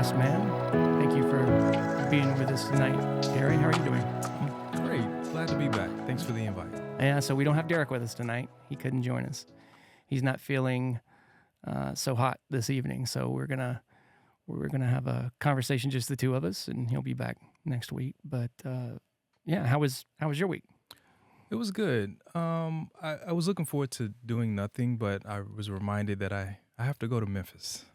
Last Man. Thank you for being with us tonight. Gary, how are you doing? Great. Glad to be back. Thanks for the invite. Yeah, so we don't have Derek with us tonight. He couldn't join us. He's not feeling so hot this evening, so we're gonna have a conversation, just the two of us, and he'll be back next week. But yeah, how was your week? It was good. I was looking forward to doing nothing, but I was reminded that I have to go to Memphis.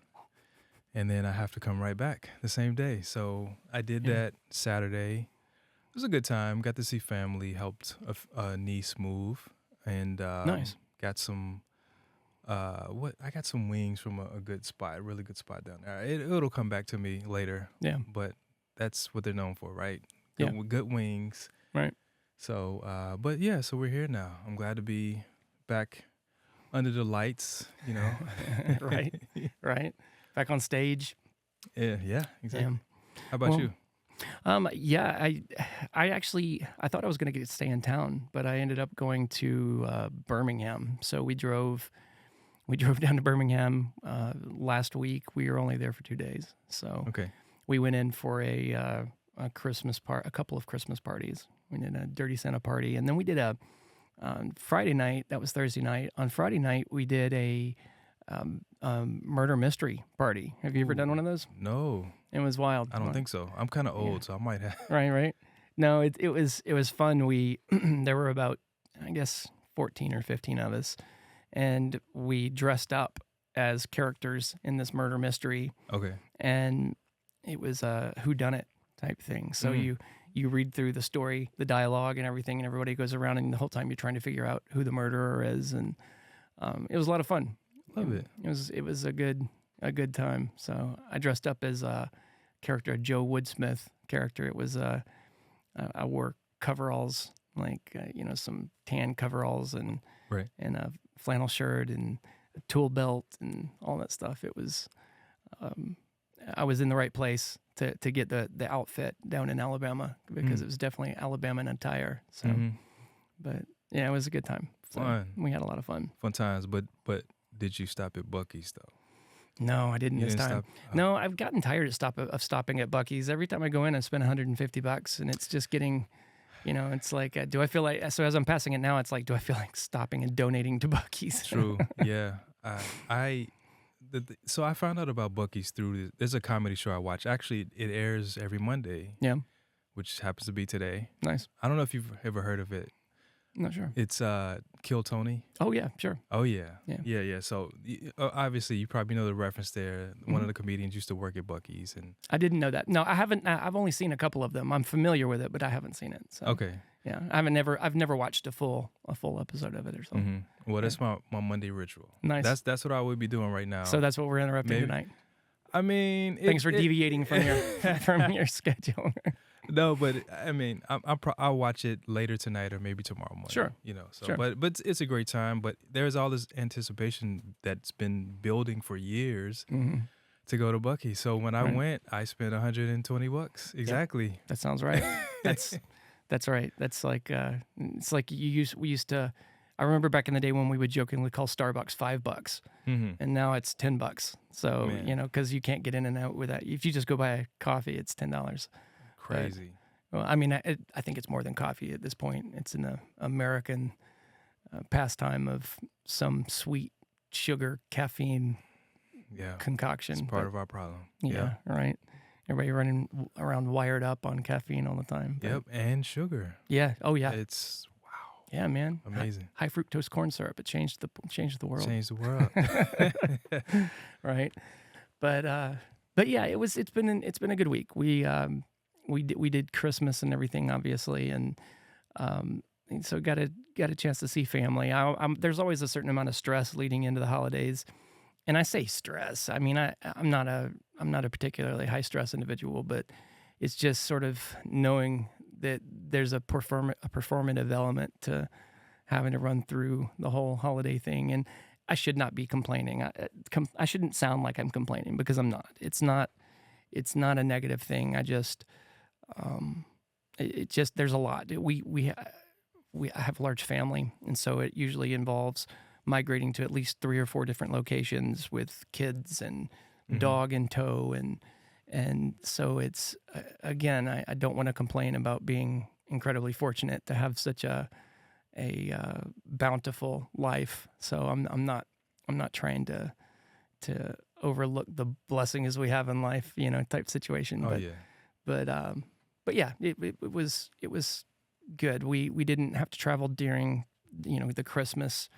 And then I have to come right back the same day. So I did that Saturday. It was a good time. Got to see family, helped a niece move, and Nice. got some I got some wings from a good spot, a really good spot down there. It'll come back to me later. Yeah. But that's what they're known for, right? Yeah. Good wings. Right. So, but yeah, so we're here now. I'm glad to be back under the lights, you know. Right. Back on stage. Yeah, exactly. Yeah. How about you? Yeah, I thought I was going to stay in town, but I ended up going to Birmingham. So we drove down to Birmingham last week. We were only there for 2 days. So Okay. we went in for a couple of Christmas parties. We did a Dirty Santa party, and then we did on Friday night. That was Thursday night. On Friday night, we did a murder mystery party. Have you ever done one of those? No, It was wild. I don't think so. I'm kind of old, so I might have. Right. No, it was fun. We there were about, I guess, 14 or 15 of us, and we dressed up as characters in this murder mystery, Okay. and it was a whodunit type thing. So you read through the story, the dialogue, and everything, and everybody goes around, and the whole time you're trying to figure out who the murderer is, and it was a lot of fun. Love it. It was a good time. So I dressed up as a character, a Joe Woodsmith character. It was I wore coveralls, like some tan coveralls and Right. a flannel shirt and a tool belt and all that stuff. It was I was in the right place to get the outfit down in Alabama, because it was definitely Alabama attire. So, but yeah, it was a good time. So Fun. we had a lot of fun. Fun times, but did you stop at Buc-ee's though? No, I didn't You this didn't time. stop? No, I've gotten tired of stopping at Buc-ee's. Every time I go in, I spend $150, and it's just getting, it's like, do I feel like? So as I'm passing it now, it's like, do I feel like stopping and donating to Buc-ee's? True. Yeah. So I found out about Buc-ee's through there's a comedy show I watch. Actually, it airs every Monday. Yeah. Which happens to be today. Nice. I don't know if you've ever heard of it. Not sure. It's Kill Tony. Oh yeah, sure. Oh yeah. Yeah. So obviously you probably know the reference there. One of the comedians used to work at Buc-ee's, and I didn't know that. No, I haven't. I've only seen a couple of them. I'm familiar with it, but I haven't seen it. So. okay. Yeah, I've never watched a full episode of it or something. Well, that's my Monday ritual. Nice. That's what I would be doing right now. So that's what we're interrupting tonight. I mean, Thanks for deviating from your from your schedule. No, but I mean, I'll watch it later tonight or maybe tomorrow morning. Sure. So Sure. but it's a great time. But there's all this anticipation that's been building for years to go to Buc-ee's. So when I went, I spent $120. Exactly. That sounds right. That's right. That's like it's like we used to. I remember back in the day when we would jokingly call Starbucks $5, and now it's $10. So Man. Because you can't get in and out with that. If you just go buy a coffee, it's $10. Crazy. Well, I mean, I think it's more than coffee at this point. It's an American pastime of some sweet sugar caffeine concoction. It's part of our problem. Yeah, right. Everybody running around wired up on caffeine all the time. But Yep, and sugar. yeah. Oh yeah. It's wow, Yeah, man. amazing. High fructose corn syrup. It changed the world. Changed the world. Right. But yeah, it's been a good week. We did Christmas and everything, obviously, and so got a chance to see family. There's always a certain amount of stress leading into the holidays, and I say stress. I mean, I'm not a particularly high stress individual, but it's just sort of knowing that there's a performative element to having to run through the whole holiday thing, and I should not be complaining. I shouldn't sound like I'm complaining, because I'm not. It's not a negative thing. I just there's a lot. I have a large family, and so it usually involves migrating to at least 3 or 4 different locations with kids and dog in tow, And so it's again, I don't want to complain about being incredibly fortunate to have such a bountiful life. So I'm not trying to overlook the blessings we have in life, type situation. Oh But yeah. but um, but yeah, it was good. We didn't have to travel during the Christmas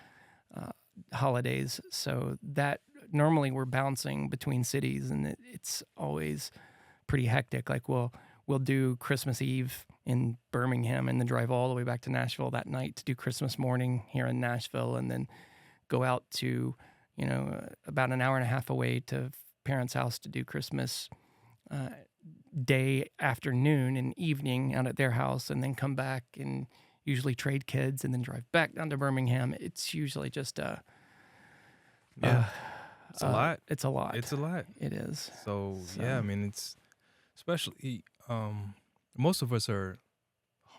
uh, holidays, so that normally we're bouncing between cities, and it's always pretty hectic. Like we'll do Christmas Eve in Birmingham and then drive all the way back to Nashville that night to do Christmas morning here in Nashville, and then go out to about an hour and a half away to parents' house to do Christmas uh, day, afternoon, and evening out at their house, and then come back and usually trade kids and then drive back down to Birmingham. It's usually just Yeah. It's a lot. it's a lot. It's a lot. It is. So yeah, I So, mean, it's especially most of us are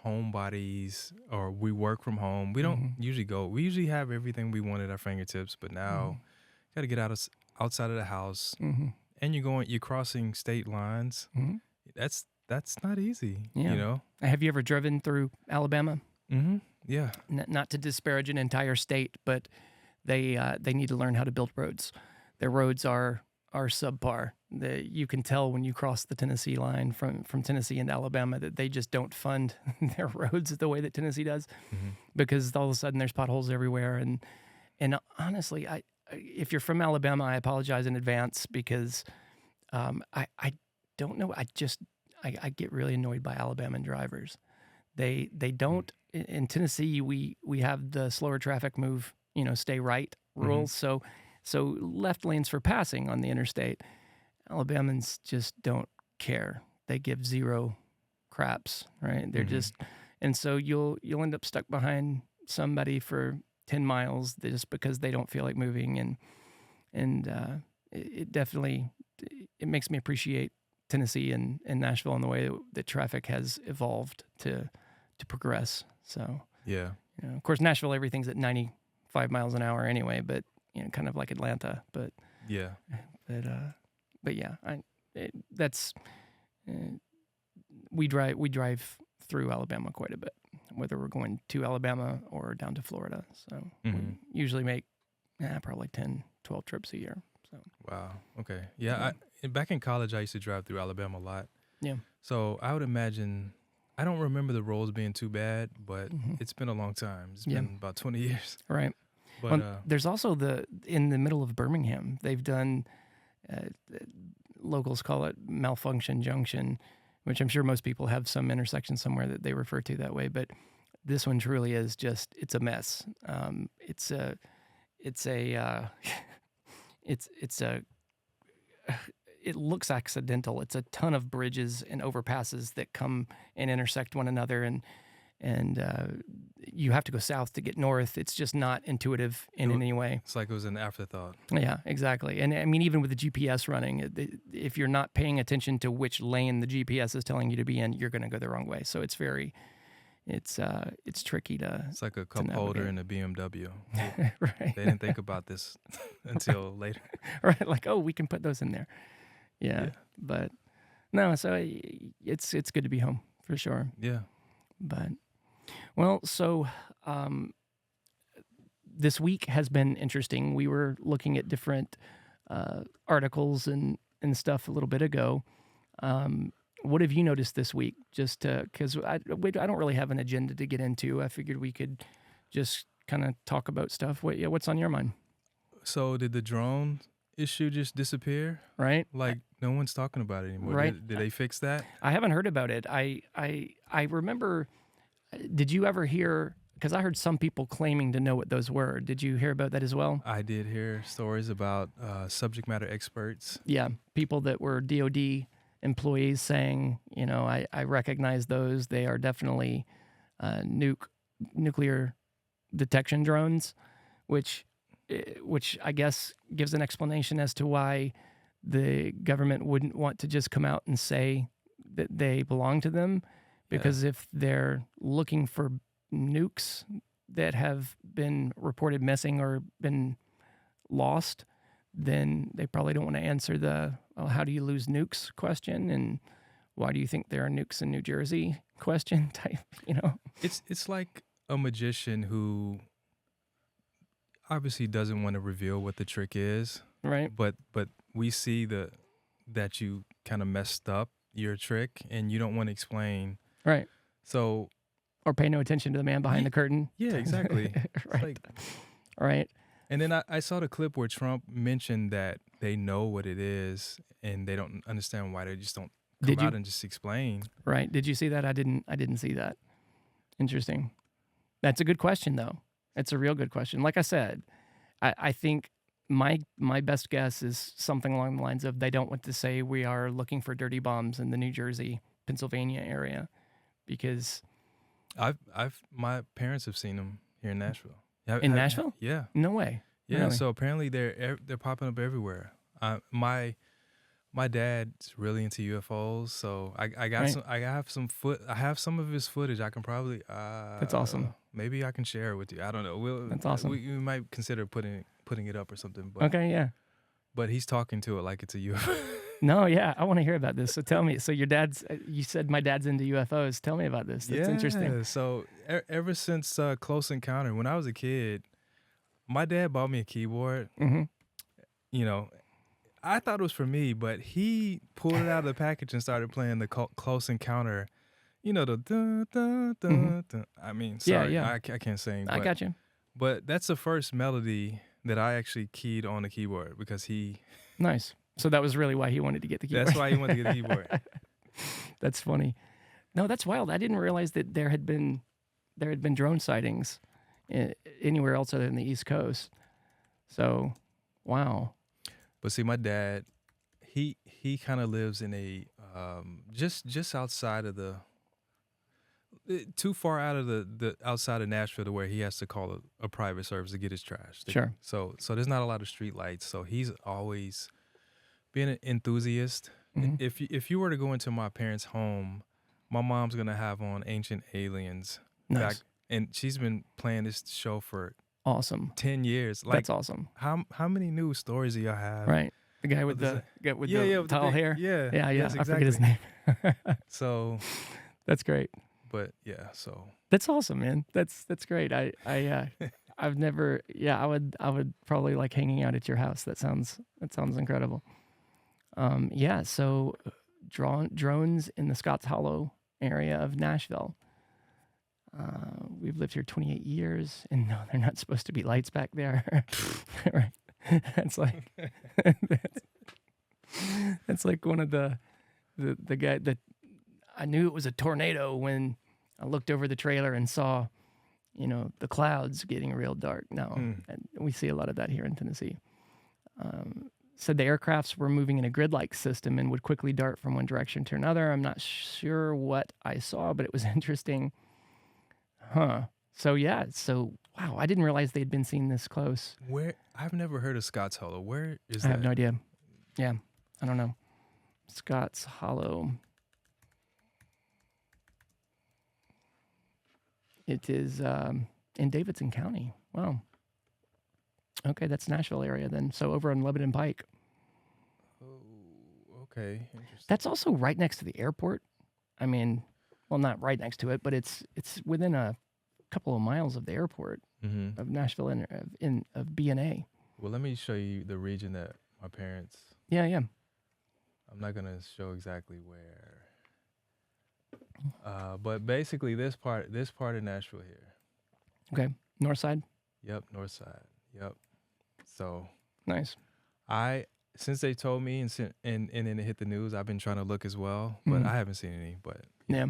homebodies or we work from home. We don't mhm, usually go. We usually have everything we want at our fingertips, but now mhm, got to get outside of the house, mhm, and you're crossing state lines. mhm. That's not easy, you Yeah. know. Have you ever driven through Alabama? Yeah. Not to disparage an entire state, but they need to learn how to build roads. Their roads are subpar. You can tell when you cross the Tennessee line from Tennessee into Alabama that they just don't fund their roads the way that Tennessee does, hmm because all of a sudden there's potholes everywhere. And honestly, if you're from Alabama, I apologize in advance, because I don't know. I get really annoyed by Alabama drivers. They don't in Tennessee. We have the slower traffic move, stay right hmm rules. So left lanes for passing on the interstate. Alabamans just don't care. They give zero craps, right? They're hmm just, and so you'll end up stuck behind somebody for 10 miles just because they don't feel like moving. And it definitely, it makes me appreciate Tennessee and Nashville and the way that traffic has evolved to progress. So, Yeah. of course, Nashville, everything's at 95 miles an hour anyway, but kind of like Atlanta. But Yeah. but uh, but yeah, that's uh, we drive through Alabama quite a bit, whether we're going to Alabama or down to Florida. So we hmm usually make probably 10, 12 trips a year. So Wow. Okay. Yeah. yeah, Back in college, I used to drive through Alabama a lot. yeah, So I would imagine. I don't remember the roads being too bad, but hmm it's been a long time. It's yeah, been about 20 years. right. But Well, there's also in the middle of Birmingham, they've done, uh, locals call it Malfunction Junction, which I'm sure most people have some intersection somewhere that they refer to that way. But this one truly is just, it's a mess. It's a, it's a, it looks accidental. It's a ton of bridges and overpasses that come and intersect one another, and you have to go south to get north. It's just not intuitive it, in any way. it's like it was an afterthought. Yeah, exactly. And I mean, even with the GPS running, if you're not paying attention to which lane the GPS is telling you to be in, you're going to go the wrong way. So it's tricky to It's like a cup holder navigate. in a BMW. Right. They didn't think about this until later. Right. Like, oh, we can put those in there. Yeah. Yeah. But no, so it's good to be home for sure. Yeah. But well, so um, this week has been interesting. We were looking at different articles and stuff a little bit ago. What have you noticed this week? Just because I don't really have an agenda to get into. I figured we could just kind of talk about stuff. What's on your mind? So did the drone issue just disappear? Right? Like no one's talking about it anymore. Right. Did they fix that? I haven't heard about it. I remember. Did you ever hear? Because I heard some people claiming to know what those were. Did you hear about that as well? I did hear stories about subject matter experts. Yeah, people that were DoD employees saying, I recognize those. They are definitely nuclear detection drones, which I guess gives an explanation as to why the government wouldn't want to just come out and say that they belong to them, Yeah. because if they're looking for nukes that have been reported missing or been lost, then they probably don't want to answer the how do you lose nukes question and why do you think there are nukes in New Jersey question type, you know? It's like a magician who obviously doesn't want to reveal what the trick is, Right? but we see that you kind of messed up your trick and you don't want to explain. Right. So Or pay no attention to the man behind ye- the curtain. yeah, exactly. It's Right. like, Right. and then I saw the clip where Trump mentioned that they know what it is and they don't understand why they just don't come Did out you and just explain. right? Did you see that? I didn't see that. Interesting. That's a good question though. It's a real good question. Like I said, I think my best guess is something along the lines of they don't want to say we are looking for dirty bombs in the New Jersey, Pennsylvania area because My parents have seen them here in Nashville. in Nashville? Yeah. No way. Yeah, Really? so apparently they're popping up everywhere. My dad's really into UFOs, so I got Right. some I have some of his footage. I can probably That's awesome. maybe I can share it with you. I don't know. That's awesome. We might consider putting it up or something. But Okay, yeah. but he's talking to it like it's a UFO. No, yeah, I want to hear about this. So tell me. So your dad's, you said my dad's into UFOs. Tell me about this. That's interesting. Yeah. So ever since Close Encounter, when I was a kid, my dad bought me a keyboard. Hmm. You know, I thought it was for me, but he pulled it out of the package and started playing the Close Encounter. You know, the dun, dun, dun, dun. I mean, Yeah, sorry, yeah. I can't sing. I got you. But that's the first melody that I actually keyed on the keyboard because Nice. So that was really why he wanted to get the keyboard. that's why he wanted to get the keyboard. That's funny. No, that's wild. I didn't realize that there had been drone sightings anywhere else other than the East Coast. So, wow. But see, my dad, he kind of lives in a just outside of too far out of the outside of Nashville to where he has to call a private service to get his trash. Sure. So there's not a lot of street lights. So he's always being an enthusiast. Mhm. If you were to go into my parents' home, my mom's gonna have on Ancient Aliens Nice. and she's been playing this show for Awesome. 10 years. Like That's awesome. how many news stories do y'all have? Right. The guy with What is the with Yeah, the yeah, with the tall big- hair. Yeah, Yeah, yeah. yes, I forget his exactly. name. So, That's great. but yeah, so That's awesome, man. That's great. I've never. Yeah, I would probably like hanging out at your house. That sounds incredible. Yeah. So, drones in the Scotts Hollow area of Nashville. We've lived here 28 years, and no, they're not supposed to be lights back there. Right. That's like that's like one of the guy that I knew it was a tornado when I looked over the trailer and saw, the clouds getting real dark. No, and we see a lot of that here in Tennessee. Said the aircrafts were moving in a grid-like system and would quickly dart from one direction to another. I'm not sure what I saw, but it was interesting. Huh. So yeah. So wow, I didn't realize they'd been seen this close. where I've never heard of Scotts Hollow. Where is I that? have no idea. Yeah, I don't know. Scotts Hollow. It is in Davidson County. Wow. Okay, that's Nashville area then. So over on Lebanon Pike. Oh, okay, interesting. That's also right next to the airport. I mean, well, not right next to it, but it's within a couple of miles of the airport Mm-hmm. of Nashville and of BNA. Well, let me show you the region that my parents. Yeah, yeah. I'm not gonna show exactly where. But basically, this part of Nashville here. Okay, north side. Yep, north side. Yep. So Nice. since they told me and then it hit the news, I've been trying to look as well, but Mhm. I haven't seen any. But Yeah.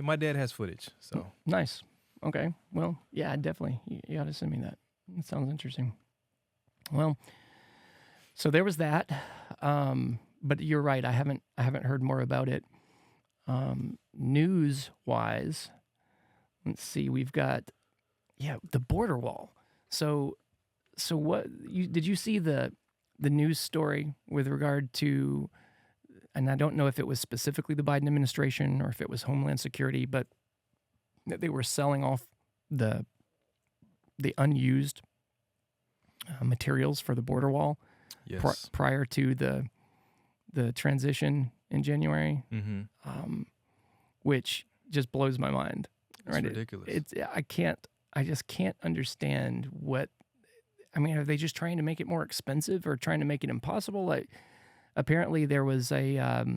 my dad has footage, so Nice. Okay. Well, yeah, definitely. You got to send me that. It sounds interesting. Well, so there was that. But you're right. I haven't heard more about it. News wise, let's see. We've got the border wall. So what did you see the news story with regard to? And I don't know if it was specifically the Biden administration or if it was Homeland Security, but that they were selling off the unused materials for the border wall. Yes. prior to the transition in January, Mm-hmm. which just blows my mind. It's Right? ridiculous. I just can't understand what. I mean, are they just trying to make it more expensive or trying to make it impossible? Like, apparently there was a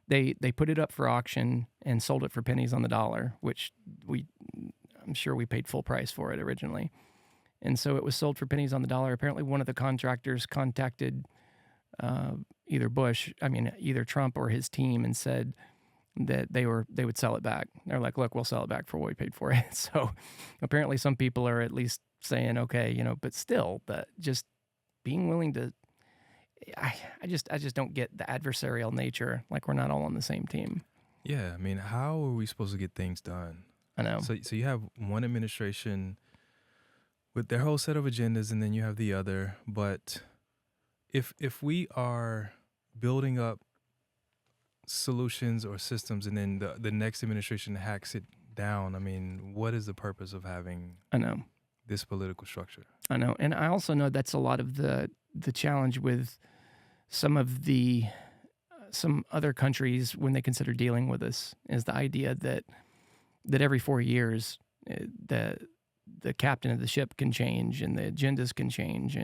they put it up for auction and sold it for pennies on the dollar, which I'm sure we paid full price for it originally. And so it was sold for pennies on the dollar. Apparently one of the contractors contacted either Trump or his team and said that they would sell it back. They're like, look, we'll sell it back for what we paid for it. So apparently some people are at least saying, okay, but still, just being willing to, I just don't get the adversarial nature. Like, we're not all on the same team. Yeah, I mean, how are we supposed to get things done? I know. So you have one administration with their whole set of agendas, and then you have the other. But if we are building up solutions or systems, and then the next administration hacks it down, I mean, what is the purpose of having I know. this political structure? I know. And I also know that's a lot of the challenge with some other countries when they consider dealing with us, is the idea that every 4 years the captain of the ship can change and the agendas can change,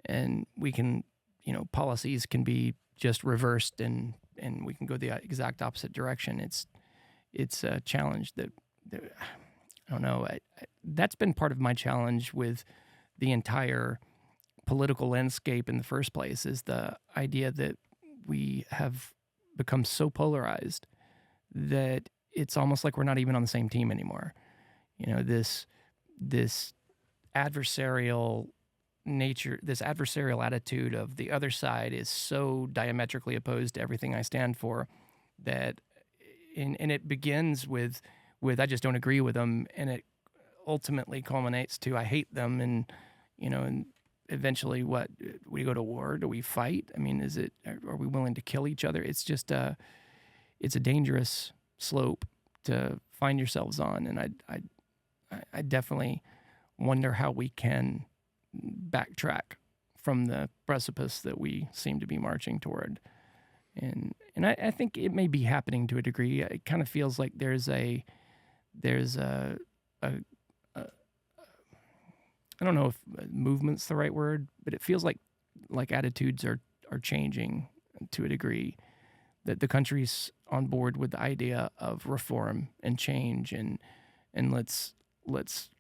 and we can, policies can be just reversed, and we can go the exact opposite direction. It's a challenge that I don't know. That's been part of my challenge with the entire political landscape in the first place, is the idea that we have become so polarized that it's almost like we're not even on the same team anymore. This adversarial nature, this adversarial attitude of the other side is so diametrically opposed to everything I stand for that, and it begins with I just don't agree with them, and it ultimately culminates to I hate them, and eventually, what, we go to war? Do we fight? I mean, are we willing to kill each other? It's just it's a dangerous slope to find yourselves on, and I definitely wonder how we can backtrack from the precipice that we seem to be marching toward. And I think it may be happening to a degree. It kind of feels like there's a I don't know if movement's the right word, but it feels like attitudes are changing to a degree, that the country's on board with the idea of reform and change, and let's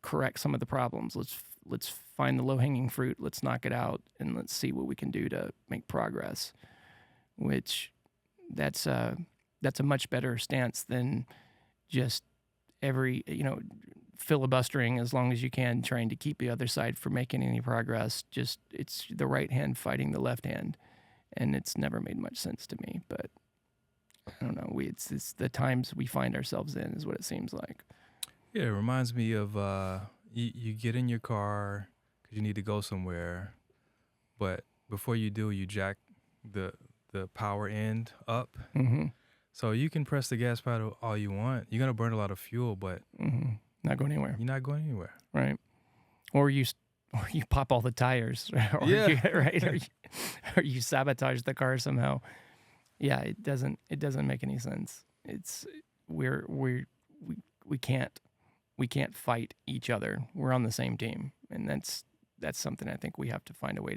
correct some of the problems. Let's find the low-hanging fruit. Let's knock it out, and let's see what we can do to make progress. Which that's a much better stance than just every filibustering as long as you can, trying to keep the other side from making any progress. Just, it's the right hand fighting the left hand, and it's never made much sense to me. But I don't know. It's the times we find ourselves in is what it seems like. Yeah, it reminds me of you get in your car because you need to go somewhere, but before you do, you jack the power end up. Mm-hmm. So you can press the gas pedal all you want. You're gonna burn a lot of fuel, but Not going anywhere. you're not going anywhere. Right. Or you pop all the tires, or Yeah. or you sabotage the car somehow. Yeah, it doesn't make any sense. It's we can't fight each other. We're on the same team, and that's something I think we have to find a way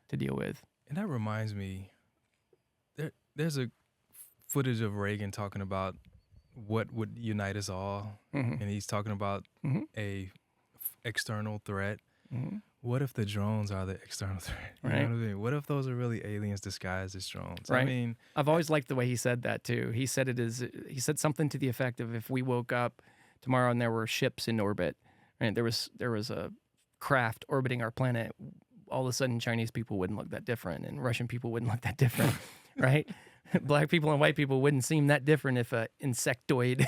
to deal with. And that reminds me, there's a footage of Reagan talking about what would unite us all, Mm-hmm. and he's talking about Mm-hmm. a external threat. Mm-hmm. What if the drones are the external threat? You Right. know what I mean? What if those are really aliens disguised as drones? Right. I mean, I've always liked the way he said that too. He said something to the effect of, if we woke up tomorrow and there were ships in orbit, and there was a craft orbiting our planet, all of a sudden Chinese people wouldn't look that different, and Russian people wouldn't look that different, right? Black people and white people wouldn't seem that different if a insectoid,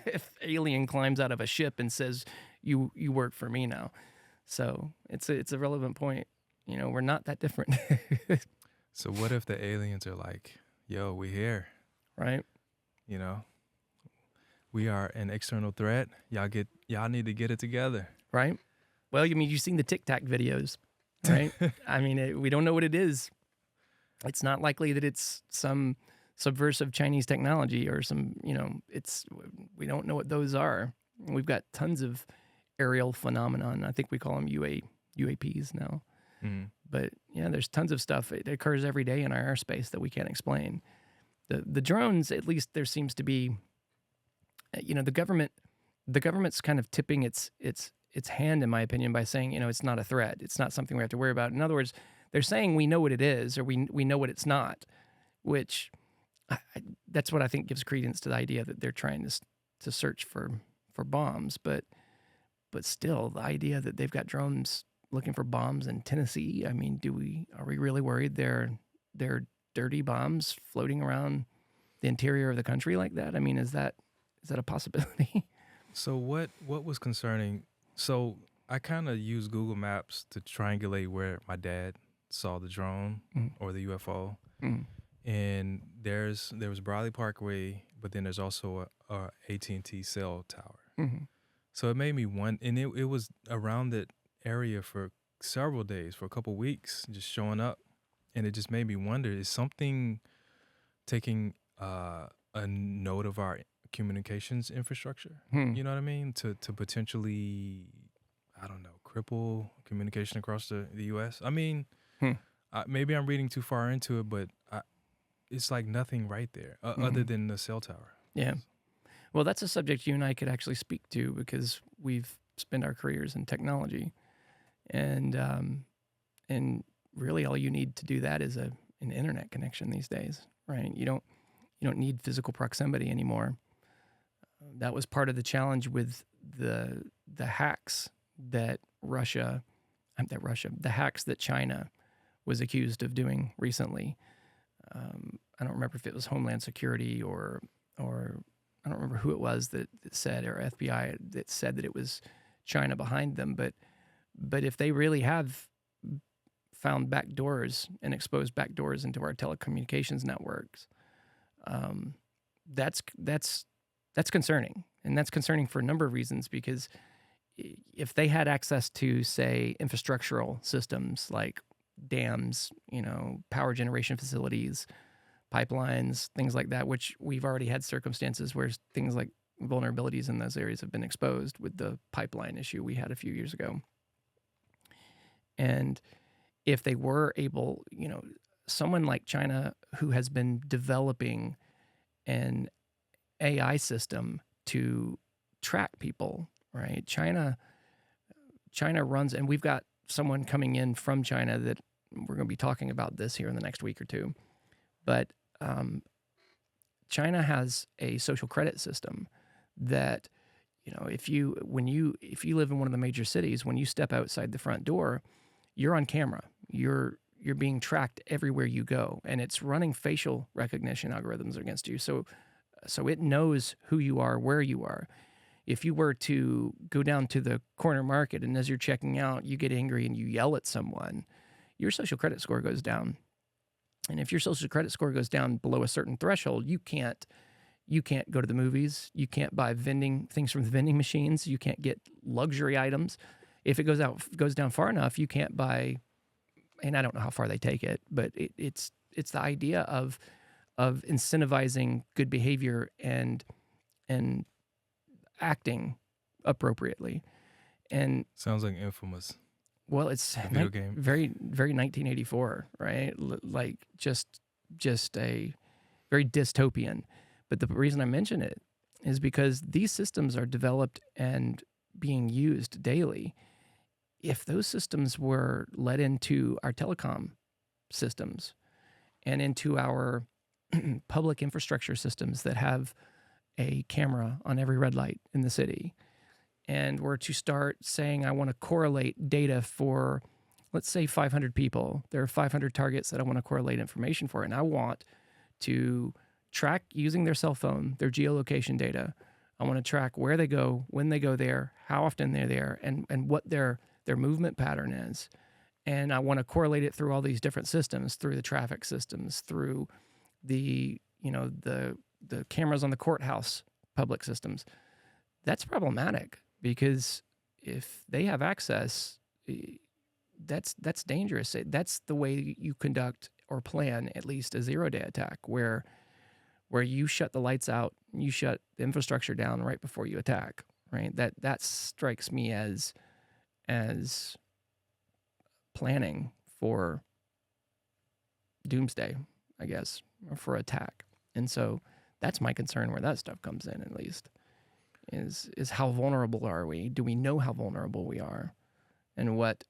if alien climbs out of a ship and says, "You work for me now." So it's a relevant point. We're not that different, so what if the aliens are like, yo, we here, right? We are an external threat. Y'all need to get it together. Right. Well, you've seen the Tic Tac videos. right? I mean, we don't know what it is. It's not likely that it's some subversive Chinese technology or some, we don't know what those are. We've got tons of aerial phenomenon. I think we call them UAPs now. Mhm. But yeah, there's tons of stuff. It occurs every day in our airspace that we can't explain. The drones, at least there seems to be, the government's kind of tipping its hand, in my opinion, by saying, it's not a threat. It's not something we have to worry about. In other words, they're saying we know what it is, or we know what it's not, which that's what I think gives credence to the idea that they're trying to search for bombs. But still, the idea that they've got drones looking for bombs in Tennessee. I mean, are we really worried they're dirty bombs floating around the interior of the country like that? I mean, is that a possibility? So what was concerning? So I kind of use Google Maps to triangulate where my dad saw the drone Mm, or the UFO, mm, and there was Bradley Parkway, but then there's also a AT&T cell tower. mhm, So it made me want, and it was around that area for several days, for a couple weeks, just showing up, and it just made me wonder: is something taking a note of our communications infrastructure? hmm, You know what I mean? To potentially, I don't know, cripple communication across the U.S. I mean, hmm, maybe I'm reading too far into it, but it's like nothing right there other mhm. than the cell tower. Yeah. Well, that's a subject you and I could actually speak to because we've spent our careers in technology, and really all you need to do that is an internet connection these days, right? You don't need physical proximity anymore. That was part of the challenge with the hacks that the hacks that China was accused of doing recently. I don't remember if it was Homeland Security or I don't remember who it was that said, or FBI that said that it was China behind them. But if they really have found backdoors and exposed backdoors into our telecommunications networks, um, that's concerning, and that's concerning for a number of reasons. Because if they had access to, say, infrastructural systems like dams, power generation facilities, pipelines, things like that, which we've already had circumstances where things like vulnerabilities in those areas have been exposed with the pipeline issue we had a few years ago. And if they were able, someone like China who has been developing an AI system to track people, right? China runs, and we've got someone coming in from China that we're going to be talking about this here in the next week or two. But China has a social credit system that, if you live in one of the major cities, when you step outside the front door, you're on camera. You're being tracked everywhere you go, and it's running facial recognition algorithms against you. So it knows who you are, where you are. If you were to go down to the corner market and as you're checking out, you get angry and you yell at someone, your social credit score goes down. And if your social credit score goes down below a certain threshold, you can't go to the movies. You can't buy things from the vending machines. You can't get luxury items. If it goes down far enough, you can't buy. And I don't know how far they take it, but it's the idea of incentivizing good behavior and acting appropriately. And Sounds like Infamous, well, it's the video game. very, very 1984, right? Like just a very dystopian. But the reason I mention it is because these systems are developed and being used daily. If those systems were let into our telecom systems and into our public infrastructure systems that have a camera on every red light in the city, and were to start saying, I want to correlate data for, let's say, 500 people. There are 500 targets that I want to correlate information for, and I want to track using their cell phone, their geolocation data. I want to track where they go, when they go there, how often they're there, and what their movement pattern is. And I want to correlate it through all these different systems, through the traffic systems, through the cameras on the courthouse public systems. That's problematic because if they have access, that's dangerous. That's the way you conduct or plan at least a zero-day attack, where you shut the lights out, you shut the infrastructure down right before you attack. Right. That strikes me as planning for doomsday, I guess, or for attack. And so that's my concern where that stuff comes in, at least, is how vulnerable are we? Do we know how vulnerable we are? And what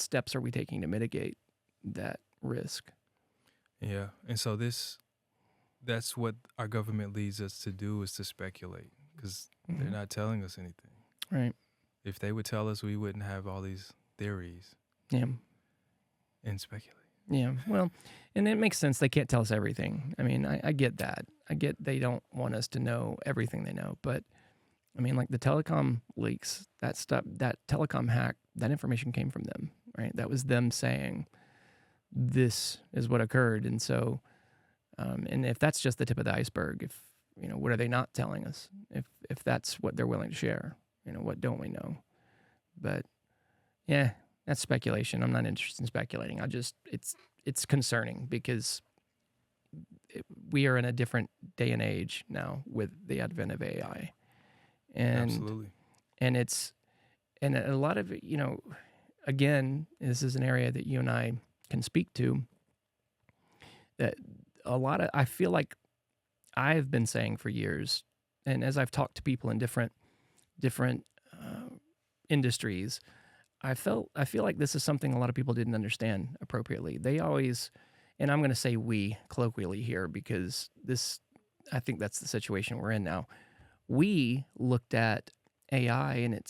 steps are we taking to mitigate that risk? Yeah. And so that's what our government leads us to do, is to speculate, because they're not telling us anything. Right. If they would tell us, we wouldn't have all these theories Yeah. and speculate. Yeah. Well, and it makes sense. They can't tell us everything. I mean, I get that. I get they don't want us to know everything they know. But I mean, like the telecom leaks, that stuff, that telecom hack, that information came from them, right? That was them saying this is what occurred. And so, and if that's just the tip of the iceberg, if, what are they not telling us? If that's what they're willing to share, what don't we know? But yeah, that's speculation. I'm not interested in speculating. It's concerning because we are in a different day and age now with the advent of AI, and Absolutely. and a lot of again, this is an area that you and I can speak to. That I feel like I've been saying for years, and as I've talked to people in different industries, I feel like this is something a lot of people didn't understand appropriately. They always, and I'm going to say we colloquially here because I think that's the situation we're in now. We looked at AI and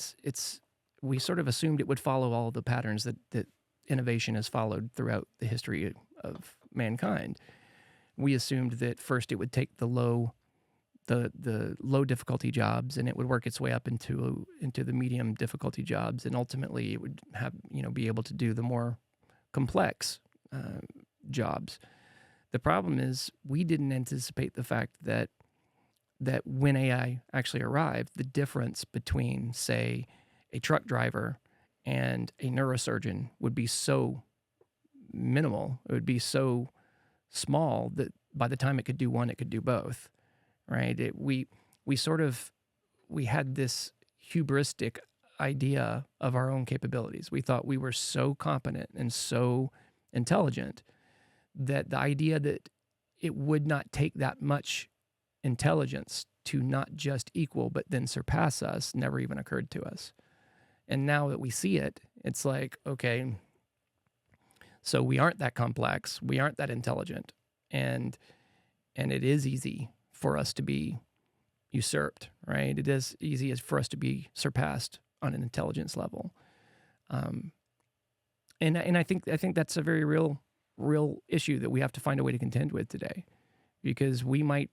we sort of assumed it would follow all the patterns that innovation has followed throughout the history of mankind. We assumed that first it would take the low difficulty jobs and it would work its way up into the medium difficulty jobs, and ultimately it would have be able to do the more complex jobs. The problem is we didn't anticipate the fact that when AI actually arrived, the difference between, say, a truck driver and a neurosurgeon would be so minimal. It would be so small that by the time it could do one, it could do both. Right? We had this hubristic idea of our own capabilities. We thought we were so competent and so intelligent that the idea that it would not take that much intelligence to not just equal but then surpass us never even occurred to us. And now that we see it, it's like, okay, so we aren't that complex, we aren't that intelligent, and it is easy for us to be usurped, right? It is easy for us to be surpassed on an intelligence level, and I think that's a very real issue that we have to find a way to contend with today, because we might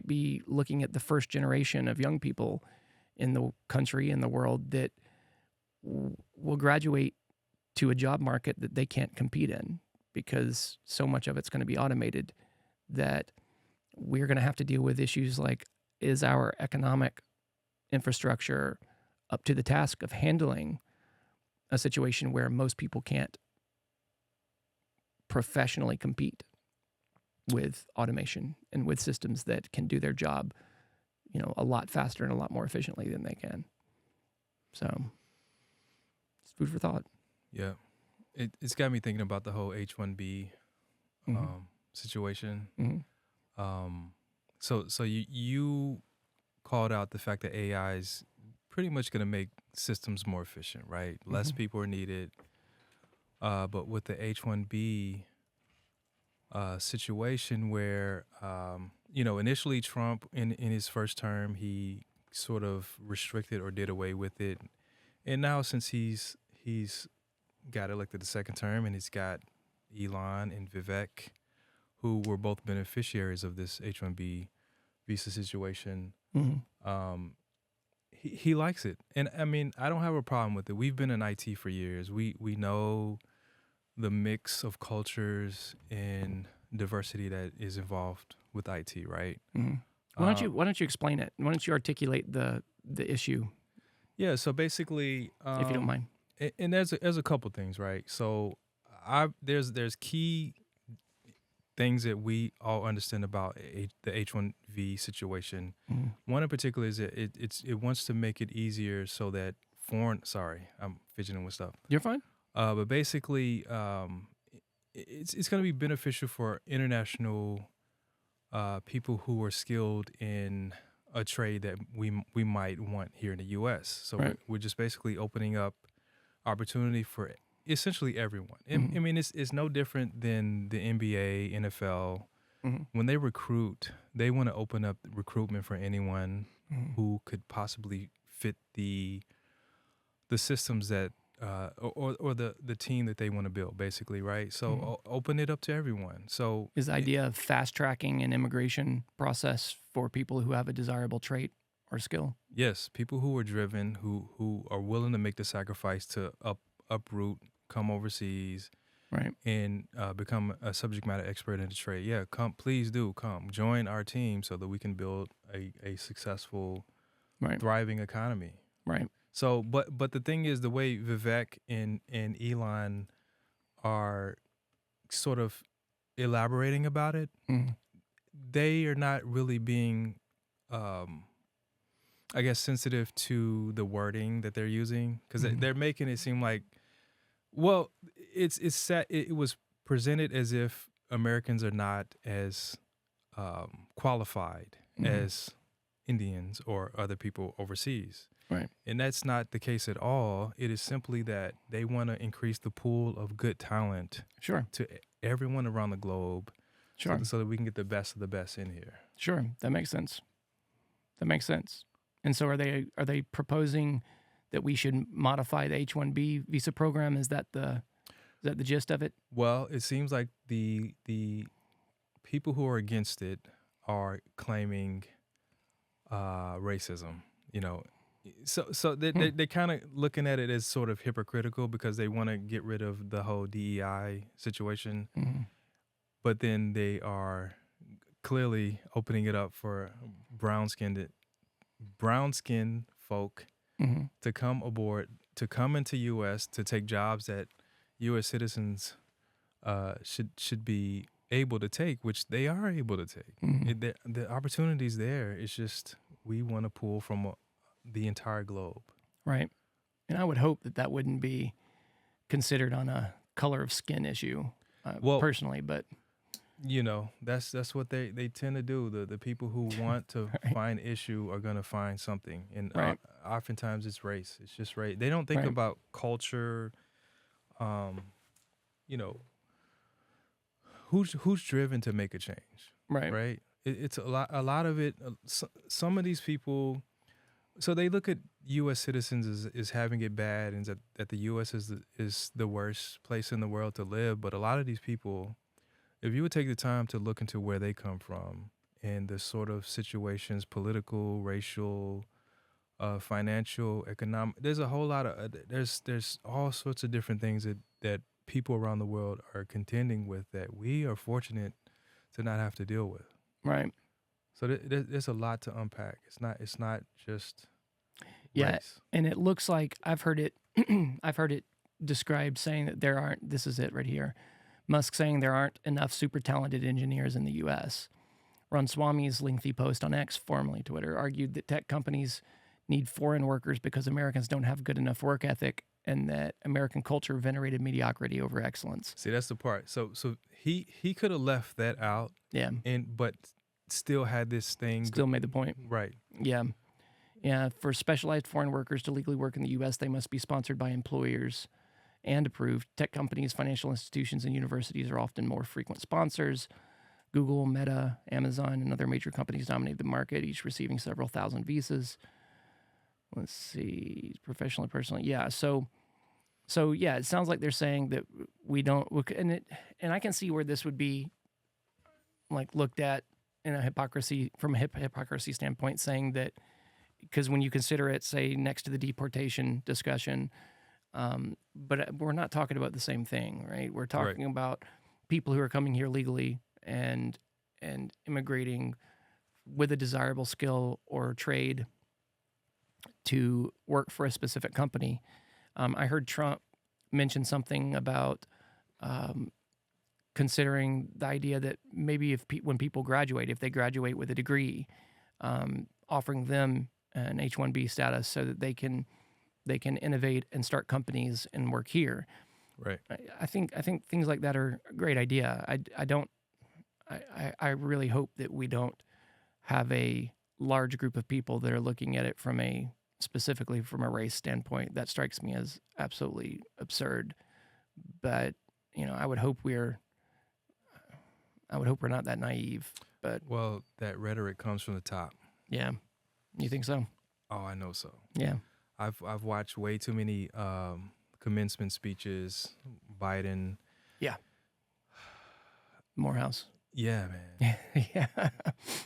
be looking at the first generation of young people in the country, in the world, that will graduate to a job market that they can't compete in because so much of it's going to be automated that we're going to have to deal with issues like, is our economic infrastructure up to the task of handling a situation where most people can't professionally compete with automation and with systems that can do their job, a lot faster and a lot more efficiently than they can. So it's food for thought. Yeah. It's got me thinking about the whole H-1B situation. Mm-hmm. So you called out the fact that AI is pretty much going to make systems more efficient, right? Less people are needed. But with the H-1B situation where, initially Trump in his first term, he sort of restricted or did away with it. And now since he's got elected the second term, and he's got Elon and Vivek, who were both beneficiaries of this H-1B visa situation. He likes it. And I mean, I don't have a problem with it. We've been in IT for years. We know the mix of cultures and diversity that is involved with IT, right? Why don't you explain it? Why don't you articulate the issue? Yeah, so basically, if you don't mind. And there's a couple things, right? So there's key things that we all understand about the H-1B situation. Mhm. One in particular is that it wants to make it easier so that foreign. Sorry, I'm fidgeting with stuff. You're fine. But basically, it's going to be beneficial for international people who are skilled in a trade that we might want here in the U.S. So Right. we're just basically opening up opportunity for essentially everyone. Mhm. I mean, it's no different than the NBA, NFL. Mhm. When they recruit, they want to open up recruitment for anyone Mhm. who could possibly fit the systems that or the team that they want to build, basically, right? So Mhm. open it up to everyone. So Is the idea of fast tracking an immigration process for people who have a desirable trait or skill? yes, people who are driven, who are willing to make the sacrifice to uproot, come overseas, Right. and become a subject matter expert in the trade. Yeah, come, please do come join our team so that we can build a successful, Right. thriving economy. Right. So, but the thing is, the way Vivek and Elon are sort of elaborating about it, Mhm. they are not really being, um, I guess, sensitive to the wording that they're using because Mhm. they're making it seem like, well, it's set. It was presented as if Americans are not as qualified Mhm. as Indians or other people overseas. Right. And that's not the case at all. It is simply that they want to increase the pool of good talent Sure. to everyone around the globe Sure. so that we can get the best of the best in here. Sure. That makes sense. That makes sense. And so are they proposing that we should modify the H-1B visa program? Is that the gist of it? Well, it seems like the people who are against it are claiming racism, you know. So Hmm. they're kind of looking at it as sort of hypocritical because they want to get rid of the whole DEI situation, Mhm. but then they are clearly opening it up for brown skinned folk Mhm. to come aboard, to come into US to take jobs that US citizens should be able to take, which they are able to take. Mhm. The opportunities there. It's just we want to pull from the entire globe. Right. And I would hope that that wouldn't be considered on a color of skin issue, Well, personally, but you know, that's what they tend to do. The people who want to right. find issue are gonna find something, and Right. oftentimes it's race. It's just race. They don't think Right. about culture. Um, you know, who's driven to make a change, Right. right? It's a lot. A lot of it. Some of these people. So they look at U.S. citizens as having it bad, and that the U.S. is the worst place in the world to live. But a lot of these people, if you would take the time to look into where they come from and the sort of situations, political, racial, financial, economic, there's a whole lot of there's all sorts of different things that people around the world are contending with that we are fortunate to not have to deal with. Right. So there's a lot to unpack. It's not just Yeah. race. And it looks like I've heard it I've heard it described saying that there aren't, this is it right here. Musk saying there aren't enough super talented engineers in the US. Ranswamy's lengthy post on X, formerly Twitter, argued that tech companies need foreign workers because Americans don't have good enough work ethic and that American culture venerated mediocrity over excellence. See, that's the part. So he could have left that out Yeah. and but still had this thing Still made the point. right. Yeah. Yeah. For specialized foreign workers to legally work in the US, they must be sponsored by employers and approved. Tech companies, financial institutions, and universities are often more frequent sponsors. Google, Meta, Amazon, and other major companies dominate the market, each receiving several thousand visas. Let's see, professionally, personally, yeah. So yeah, it sounds like they're saying that we don't, and I can see where this would be like looked at in a hypocrisy from a hypocrisy standpoint, saying that because when you consider it, say next to the deportation discussion, but we're not talking about the same thing, right? We're Right. talking about people who are coming here legally and immigrating with a desirable skill or trade to work for a specific company. I heard Trump mention something about um, considering the idea that maybe when people graduate, if they graduate with a degree, offering them an H-1B status so that they can innovate and start companies and work here. Right. I think things like that are a great idea. I really hope that we don't have a large group of people that are looking at it specifically from a race standpoint. That strikes me as absolutely absurd. But I would hope we're not that naive. But Well, that rhetoric comes from the top. yeah, you think so? Oh, I know so. Yeah, I've watched way too many commencement speeches. Biden. yeah. Morehouse. Yeah, man. Yeah,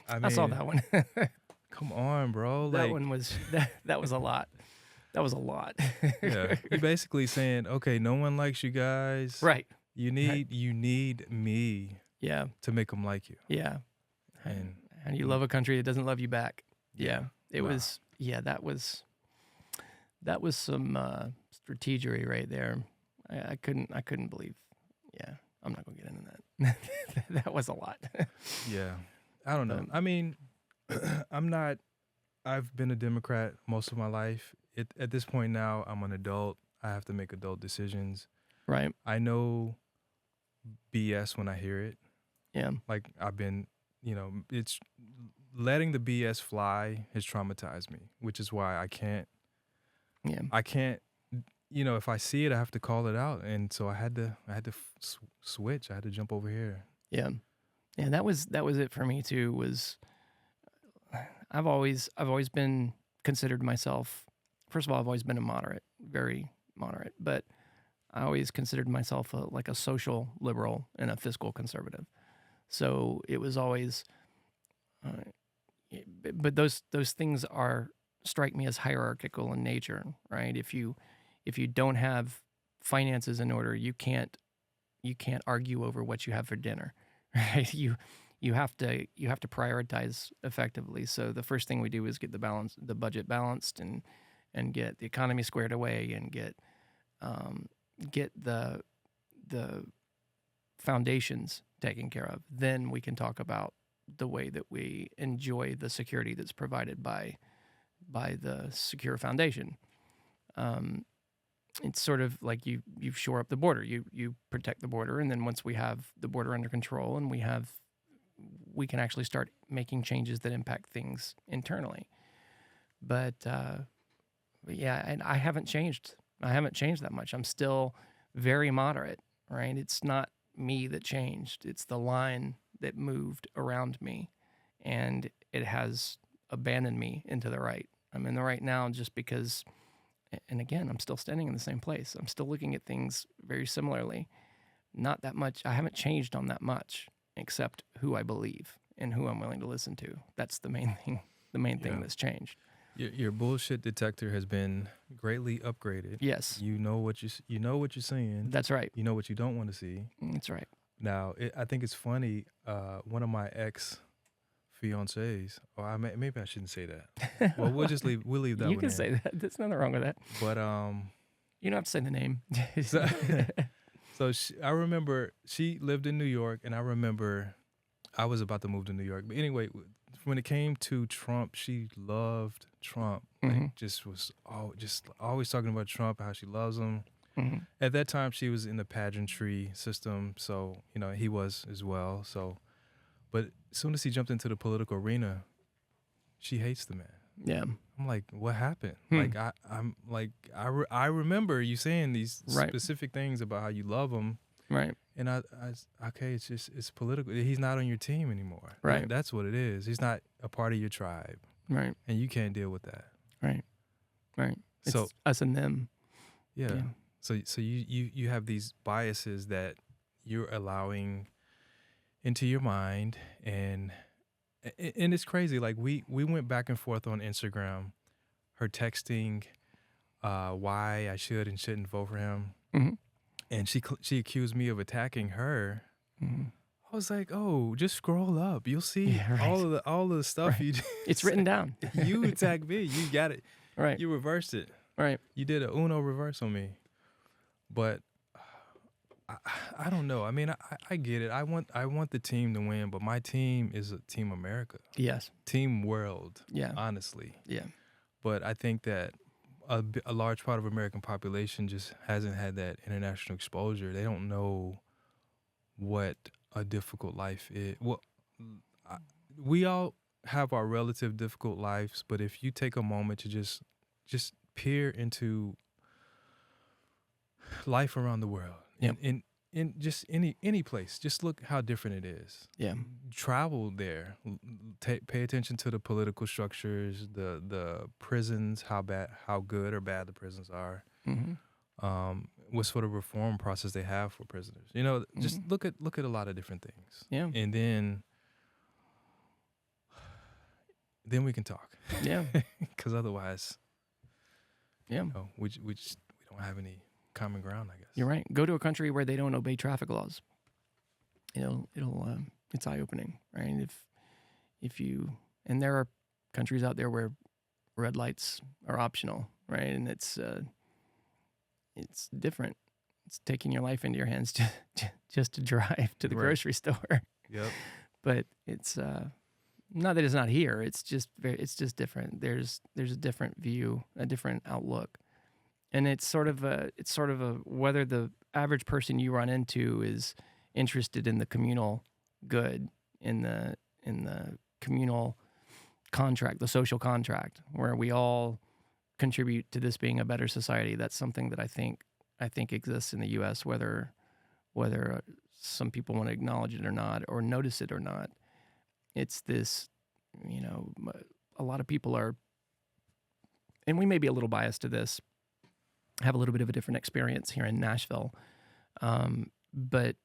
I I saw mean, that one. come on, bro. That Like, one was that was a lot. That was a lot. yeah, you're basically saying, okay, no one likes you guys. Right. You Right. need me Yeah. to make them like you. Yeah. And And you love a country that doesn't love you back. Yeah. It Wow. was. Yeah. That was some strategery right there. I couldn't believe. Yeah. I'm not gonna get into that. That was a lot. Yeah, I don't know. Um, I mean, I've been a Democrat most of my life. At this point now, I'm an adult. I have to make adult decisions. Right. I know BS when I hear it. Yeah. Like it's letting the BS fly has traumatized me, which is why I can't, Yeah. if I see it, I have to call it out. And so I had to switch. I had to jump over here. Yeah. Yeah. That was it for me too. Was I've always been considered myself. First of all, I've always been a moderate, very moderate, but I always considered myself like a social liberal and a fiscal conservative. So it was always, but those things strike me as hierarchical in nature, right? If you don't have finances in order, you can't argue over what you have for dinner, right? You have to prioritize effectively. So the first thing we do is get the budget balanced, and get the economy squared away, and get the foundations taken care of. Then we can talk about the way that we enjoy the security that's provided by the secure foundation. It's sort of like you shore up the border, you protect the border, and then once we have the border under control and we can actually start making changes that impact things internally. But yeah, and I haven't changed that much. I'm still very moderate, right? It's not me that changed. It's the line that moved around me, and it has abandoned me into the right. I'm in the right now just because, and again, I'm still standing in the same place. I'm still looking at things very similarly. Not that much. I haven't changed on that much, except who I believe and who I'm willing to listen to. That's the main thing. The main thing that's changed. Your bullshit detector has been greatly upgraded. Yes. You know what you're seeing. That's right. You know what you don't want to see. That's right. Now, I think it's funny. One of my ex fiancés, or maybe I shouldn't say that. Well, we'll leave that. You one can in. say that. There's nothing wrong with that. But You don't have to say the name. so I remember she lived in New York, and I remember I was about to move to New York. But anyway, when it came to Trump, she loved Trump. Like, just was always talking about Trump, how she loves him. Mm-hmm. At that time, she was in the pageantry system, so he was as well. So, but as soon as he jumped into the political arena, she hates the man. Yeah. I'm like, what happened? Like, I'm like, I remember you saying these specific things about how you love him. Right. And okay, it's political. He's not on your team anymore. Right. That's what it is. He's not a part of your tribe. Right. And you can't deal with that. Right. Right. It's So us and them. yeah. So you have these biases that you're allowing into your mind, and it's crazy. Like we went back and forth on Instagram, her texting why I should and shouldn't vote for him. Mm-hmm. And she accused me of attacking her. Mm-hmm. I was like, oh, just scroll up. You'll see all of the stuff you It's written down. you attack me. You got it. Right. You reversed it. Right. You did a Uno reverse on me, but I, I don't know. I mean, I get it. I want the team to win, but my team is a Team America, Yes. Team World, Yeah. honestly. Yeah. But I think that a large part of American population just hasn't had that international exposure. They don't know what a difficult life is. Well, I, we all have our relative difficult lives, but if you take a moment to just peer into life around the world Yeah. in just any place, just look how different it is. Yeah. Travel there, pay attention to the political structures, the prisons, how good or bad the prisons are. Mm-hmm. What sort of reform process they have for prisoners. You know, just Mm-hmm. look at a lot of different things, Yeah. and then we can talk. Yeah. Because otherwise, Yeah. we don't have any common ground, I guess. You're right. Go to a country where they don't obey traffic laws. It's eye opening, right? If you, and there are countries out there where red lights are optional, right? And it's different. It's taking your life into your hands just to drive to the Right. grocery store. Yep. But it's not that it's not here. It's just different. There's a different view, a different outlook, and it's sort of a whether the average person you run into is interested in the communal good, in the communal contract, the social contract, where we all contribute to this being a better society. That's something that I think exists in the U.S. Whether some people want to acknowledge it or not, or notice it or not, it's this. A lot of people are, and we may be a little biased to this, have a little bit of a different experience here in Nashville, but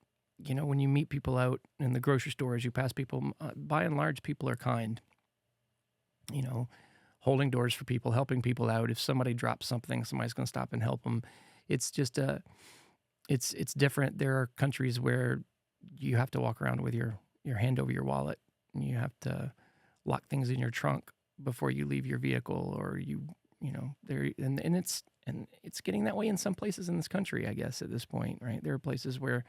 when you meet people out in the grocery stores, you pass people. By and large, people are kind. Holding doors for people, helping people out. If somebody drops something, somebody's going to stop and help them. It's just it's different. There are countries where you have to walk around with your hand over your wallet, and you have to lock things in your trunk before you leave your vehicle, or there, and it's getting that way in some places in this country, I guess, at this point, right? There are places where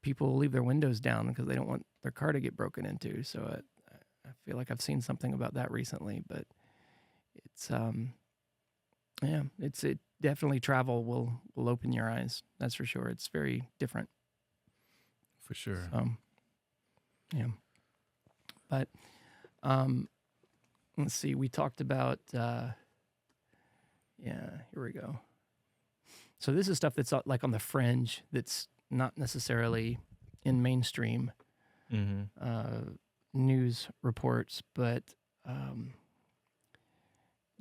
people leave their windows down because they don't want their car to get broken into. So I feel like I've seen something about that recently, but it's it definitely, travel will open your eyes. That's for sure. It's very different. For sure. Yeah. But let's see. We talked about here we go. So this is stuff that's like on the fringe, that's not necessarily in mainstream news reports, but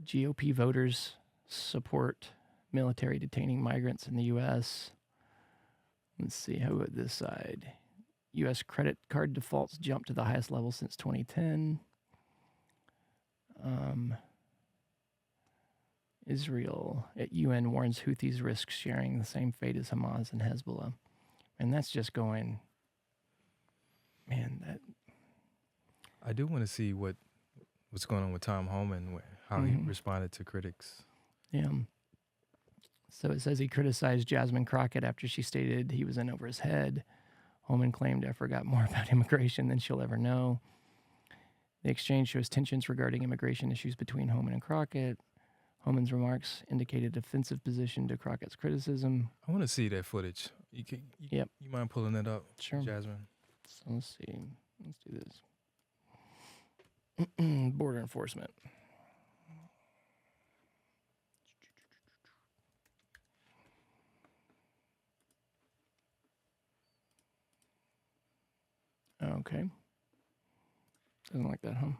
GOP voters support military detaining migrants in the U.S. Let's see, how about this side? U.S. credit card defaults jumped to the highest level since 2010. Israel at UN warns Houthis risk sharing the same fate as Hamas and Hezbollah. And that's just going, man, I do want to see what's going on with Tom Homan, how he responded to critics. Yeah. So it says he criticized Jasmine Crockett after she stated he was in over his head. Homan claimed, "I forgot more about immigration than she'll ever know." The exchange shows tensions regarding immigration issues between Homan and Crockett. Homan's remarks indicated offensive position to Crockett's criticism. I want to see that footage. You mind pulling that up, Sure. Jasmine? So let's see. Let's do this. Border enforcement. Okay. Doesn't like that, huh?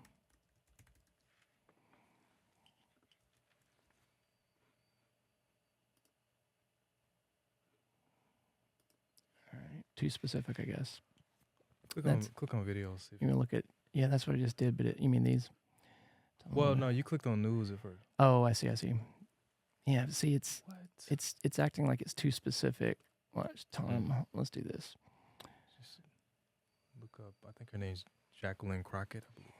All right. Too specific, I guess. Click on videos. You can look at, yeah, that's what I just did, but you mean these? Well, no, you clicked on news at first. Oh, I see. Yeah, see, it's What? it's acting like it's too specific. Watch, Tom. Let's do this. Just look up. I think her name's Jacqueline Crockett, I believe.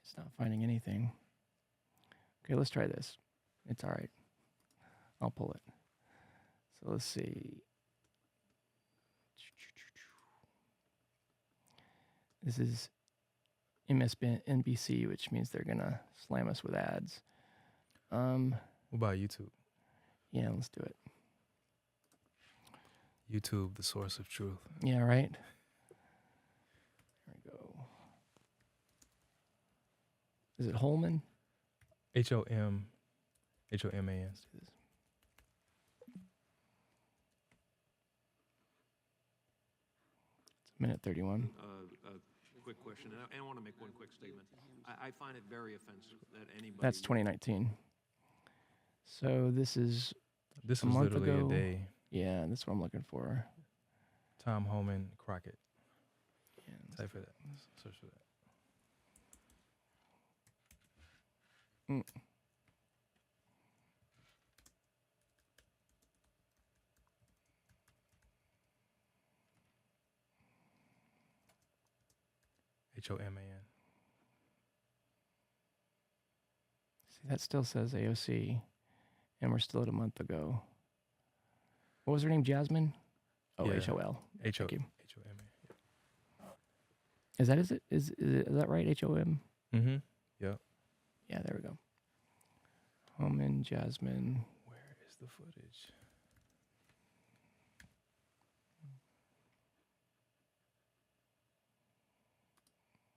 It's not finding anything. Okay, let's try this. It's all right. I'll pull it. So let's see. This is MSNBC, which means they're gonna slam us with ads. What about YouTube? Yeah, let's do it. YouTube, the source of truth. Yeah, right. There we go. Is it Holman? HOMAN. Let's do this. It's a minute 31. A quick question, and I want to make one quick statement. I find it very offensive that anybody. That's 2019. So this is This a was month literally ago. a day. Yeah, that's what I'm looking for. Tom Homan Crockett. Yeah, Type for that. Search for that. Mm. HOMAN. See, that still says AOC, and we're still at a month ago. What was her name? Jasmine? Oh, Yeah. HOL. Thank you. HOMAN. Is it? Is that right? HOM? Mm-hmm. Yep. Yeah, there we go. Homan, Jasmine. Where is the footage?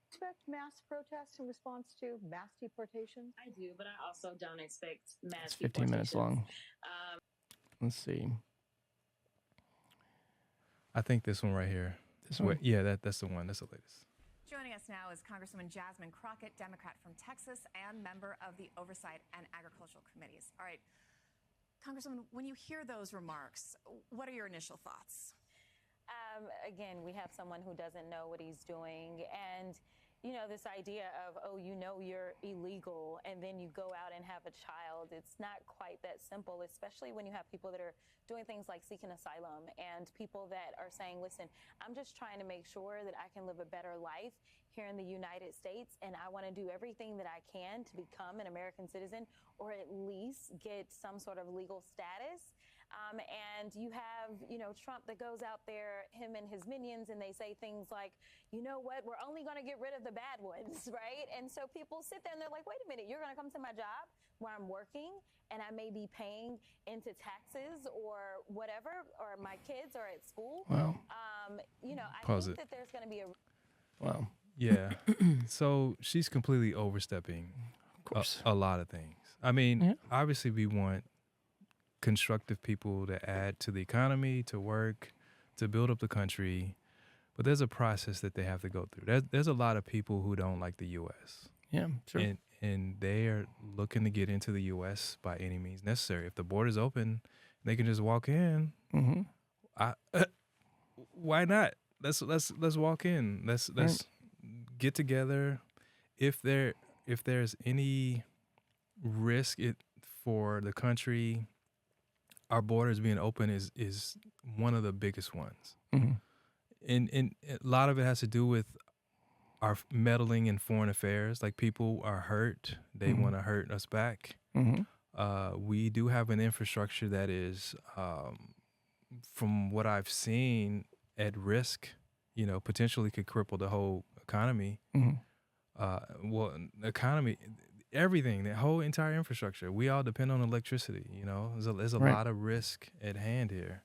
Expect mass protests in response to mass deportations? I do, but I also don't expect mass It's 15 minutes long. Let's see. I think this one right here. This one? Yeah, that's the one. That's the latest. Joining us now is Congresswoman Jasmine Crockett, Democrat from Texas and member of the Oversight and Agricultural Committees. All right, Congresswoman, when you hear those remarks, what are your initial thoughts? Again, we have someone who doesn't know what he's doing. And, you know, this idea of, oh, you know you're illegal and then you go out and have a child, it's not quite that simple, especially when you have people that are doing things like seeking asylum and people that are saying, listen, I'm just trying to make sure that I can live a better life here in the United States, and I want to do everything that I can to become an American citizen or at least get some sort of legal status. And you have, you know, Trump that goes out there, him and his minions, and they say things like, you know what, we're only going to get rid of the bad ones, right? And so people sit there and they're like, wait a minute, you're going to come to my job where I'm working and I may be paying into taxes or whatever, or my kids are at school. Wow. You know, I Pause think it. that there's going to be a... Wow. Yeah. So she's completely overstepping Of course. a lot of things. I mean, Yeah. obviously we want constructive people to add to the economy, to work, to build up the country. But there's a process that they have to go through. There's a lot of people who don't like the U.S. Yeah, sure. And they are looking to get into the U.S. by any means necessary. If the border's open, they can just walk in. Mm-hmm. Why not? Let's walk in. Let's get together. If there's any risk for the country, our borders being open is one of the biggest ones. Mm-hmm. And a lot of it has to do with our meddling in foreign affairs. Like, people are hurt. They Mhm. want to hurt us back. Mm-hmm. We do have an infrastructure that is, from what I've seen, at risk, you know, potentially could cripple the whole economy. Mm-hmm. Well, the economy, everything, the whole entire infrastructure, we all depend on electricity, you know. There's a Right. lot of risk at hand here.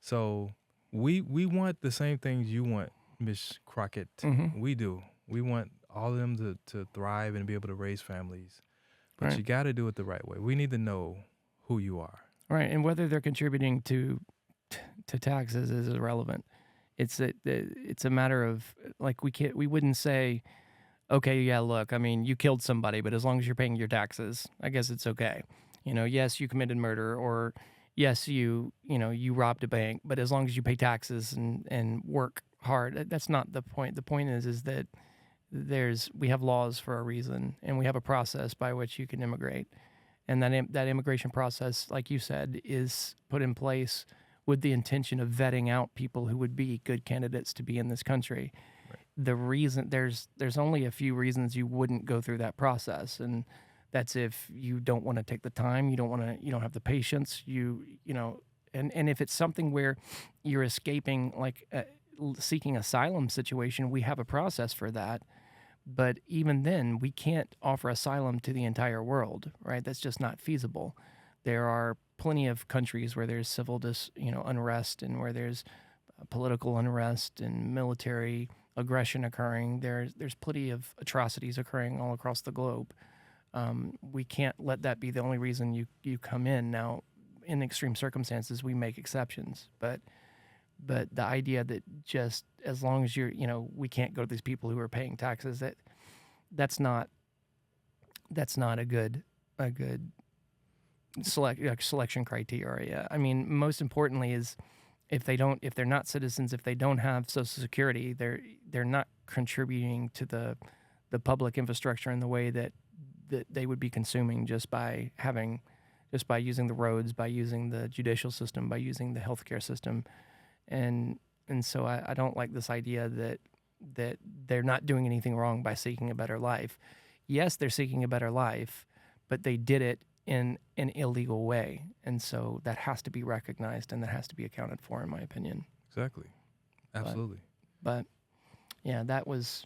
So we want the same things you want, Miss Crockett. Mhm. We do. We want all of them to thrive and be able to raise families. But Right. you got to do it the right way. We need to know who you are. Right, and whether they're contributing to taxes is irrelevant. It's a matter of, like, we wouldn't say, okay, yeah, look, I mean, you killed somebody, but as long as you're paying your taxes, I guess it's okay. You know, yes, you committed murder, or yes, you robbed a bank, but as long as you pay taxes and work hard, that's not the point. The point is that we have laws for a reason, and we have a process by which you can immigrate. And that immigration process, like you said, is put in place with the intention of vetting out people who would be good candidates to be in this country. Right. The reason there's only a few reasons you wouldn't go through that process, and That's if you don't want to take the time, you don't have the patience, and if it's something where you're escaping, like seeking asylum situation, we have a process for that. But even then, we can't offer asylum to the entire world, right? That's just not feasible. There are plenty of countries where there's civil unrest, and where there's political unrest and military aggression occurring. There's plenty of atrocities occurring all across the globe. We can't let that be the only reason you come in. Now, in extreme circumstances, we make exceptions, but the idea that just as long as we can't go to these people who are paying taxes, that's not a good selection criteria. I mean, most importantly is if they're not citizens, if they don't have Social Security, they're not contributing to the public infrastructure in the way that they would be consuming just by using the roads, by using the judicial system, by using the healthcare system. And so I don't like this idea that they're not doing anything wrong by seeking a better life. Yes, they're seeking a better life, but they did it in an illegal way. And so that has to be recognized, and that has to be accounted for, in my opinion. Exactly. Absolutely. But yeah, that was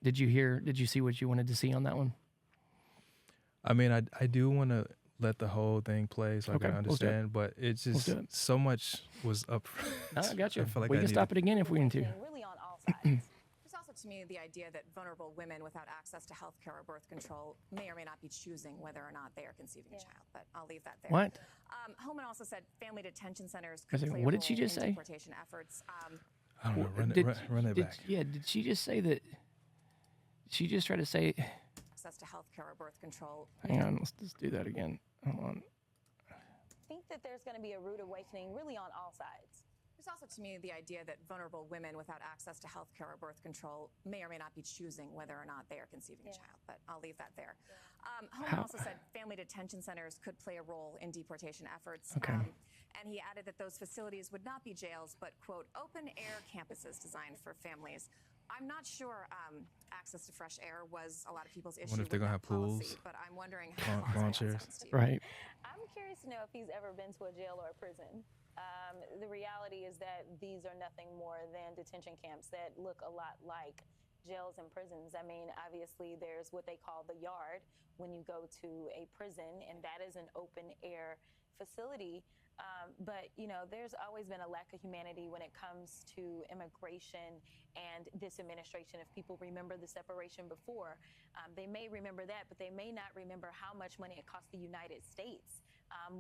did you see what you wanted to see on that one? I mean, I do want to let the whole thing play so Okay, I can let's do it. understand, but it's just do it. so much was up. I got you. I feel like We I can need stop it again if we need to. Really on all sides. There's also, to me, the idea that vulnerable women without access to health care or birth control may or may not be choosing whether or not they are conceiving a child, but I'll leave that there. What? Holman also said family detention centers I could said, play a what did she role just in say? deportation efforts. I don't know. Run it back. Yeah, did she just say that? She just tried to say. Access to health care or birth control. Hang on, let's just do that again. Hold on. I think that there's going to be a rude awakening really on all sides. There's also, to me, the idea that vulnerable women without access to health care or birth control may or may not be choosing whether or not they are conceiving a child, but I'll leave that there. Holman also said family detention centers could play a role in deportation efforts. Okay. And he added that those facilities would not be jails, but, quote, open-air campuses designed for families. I'm not sure access to fresh air was a lot of people's issue. Wonder if they're with gonna that have pools, policy, but I'm wondering how lawn plausible that chairs. sounds to you. Right. I'm curious to know if he's ever been to a jail or a prison. The reality is that these are nothing more than detention camps that look a lot like jails and prisons. I mean, obviously, there's what they call the yard when you go to a prison, and that is an open air facility. But, there's always been a lack of humanity when it comes to immigration and this administration. If people remember the separation before, they may remember that, but they may not remember how much money it cost the United States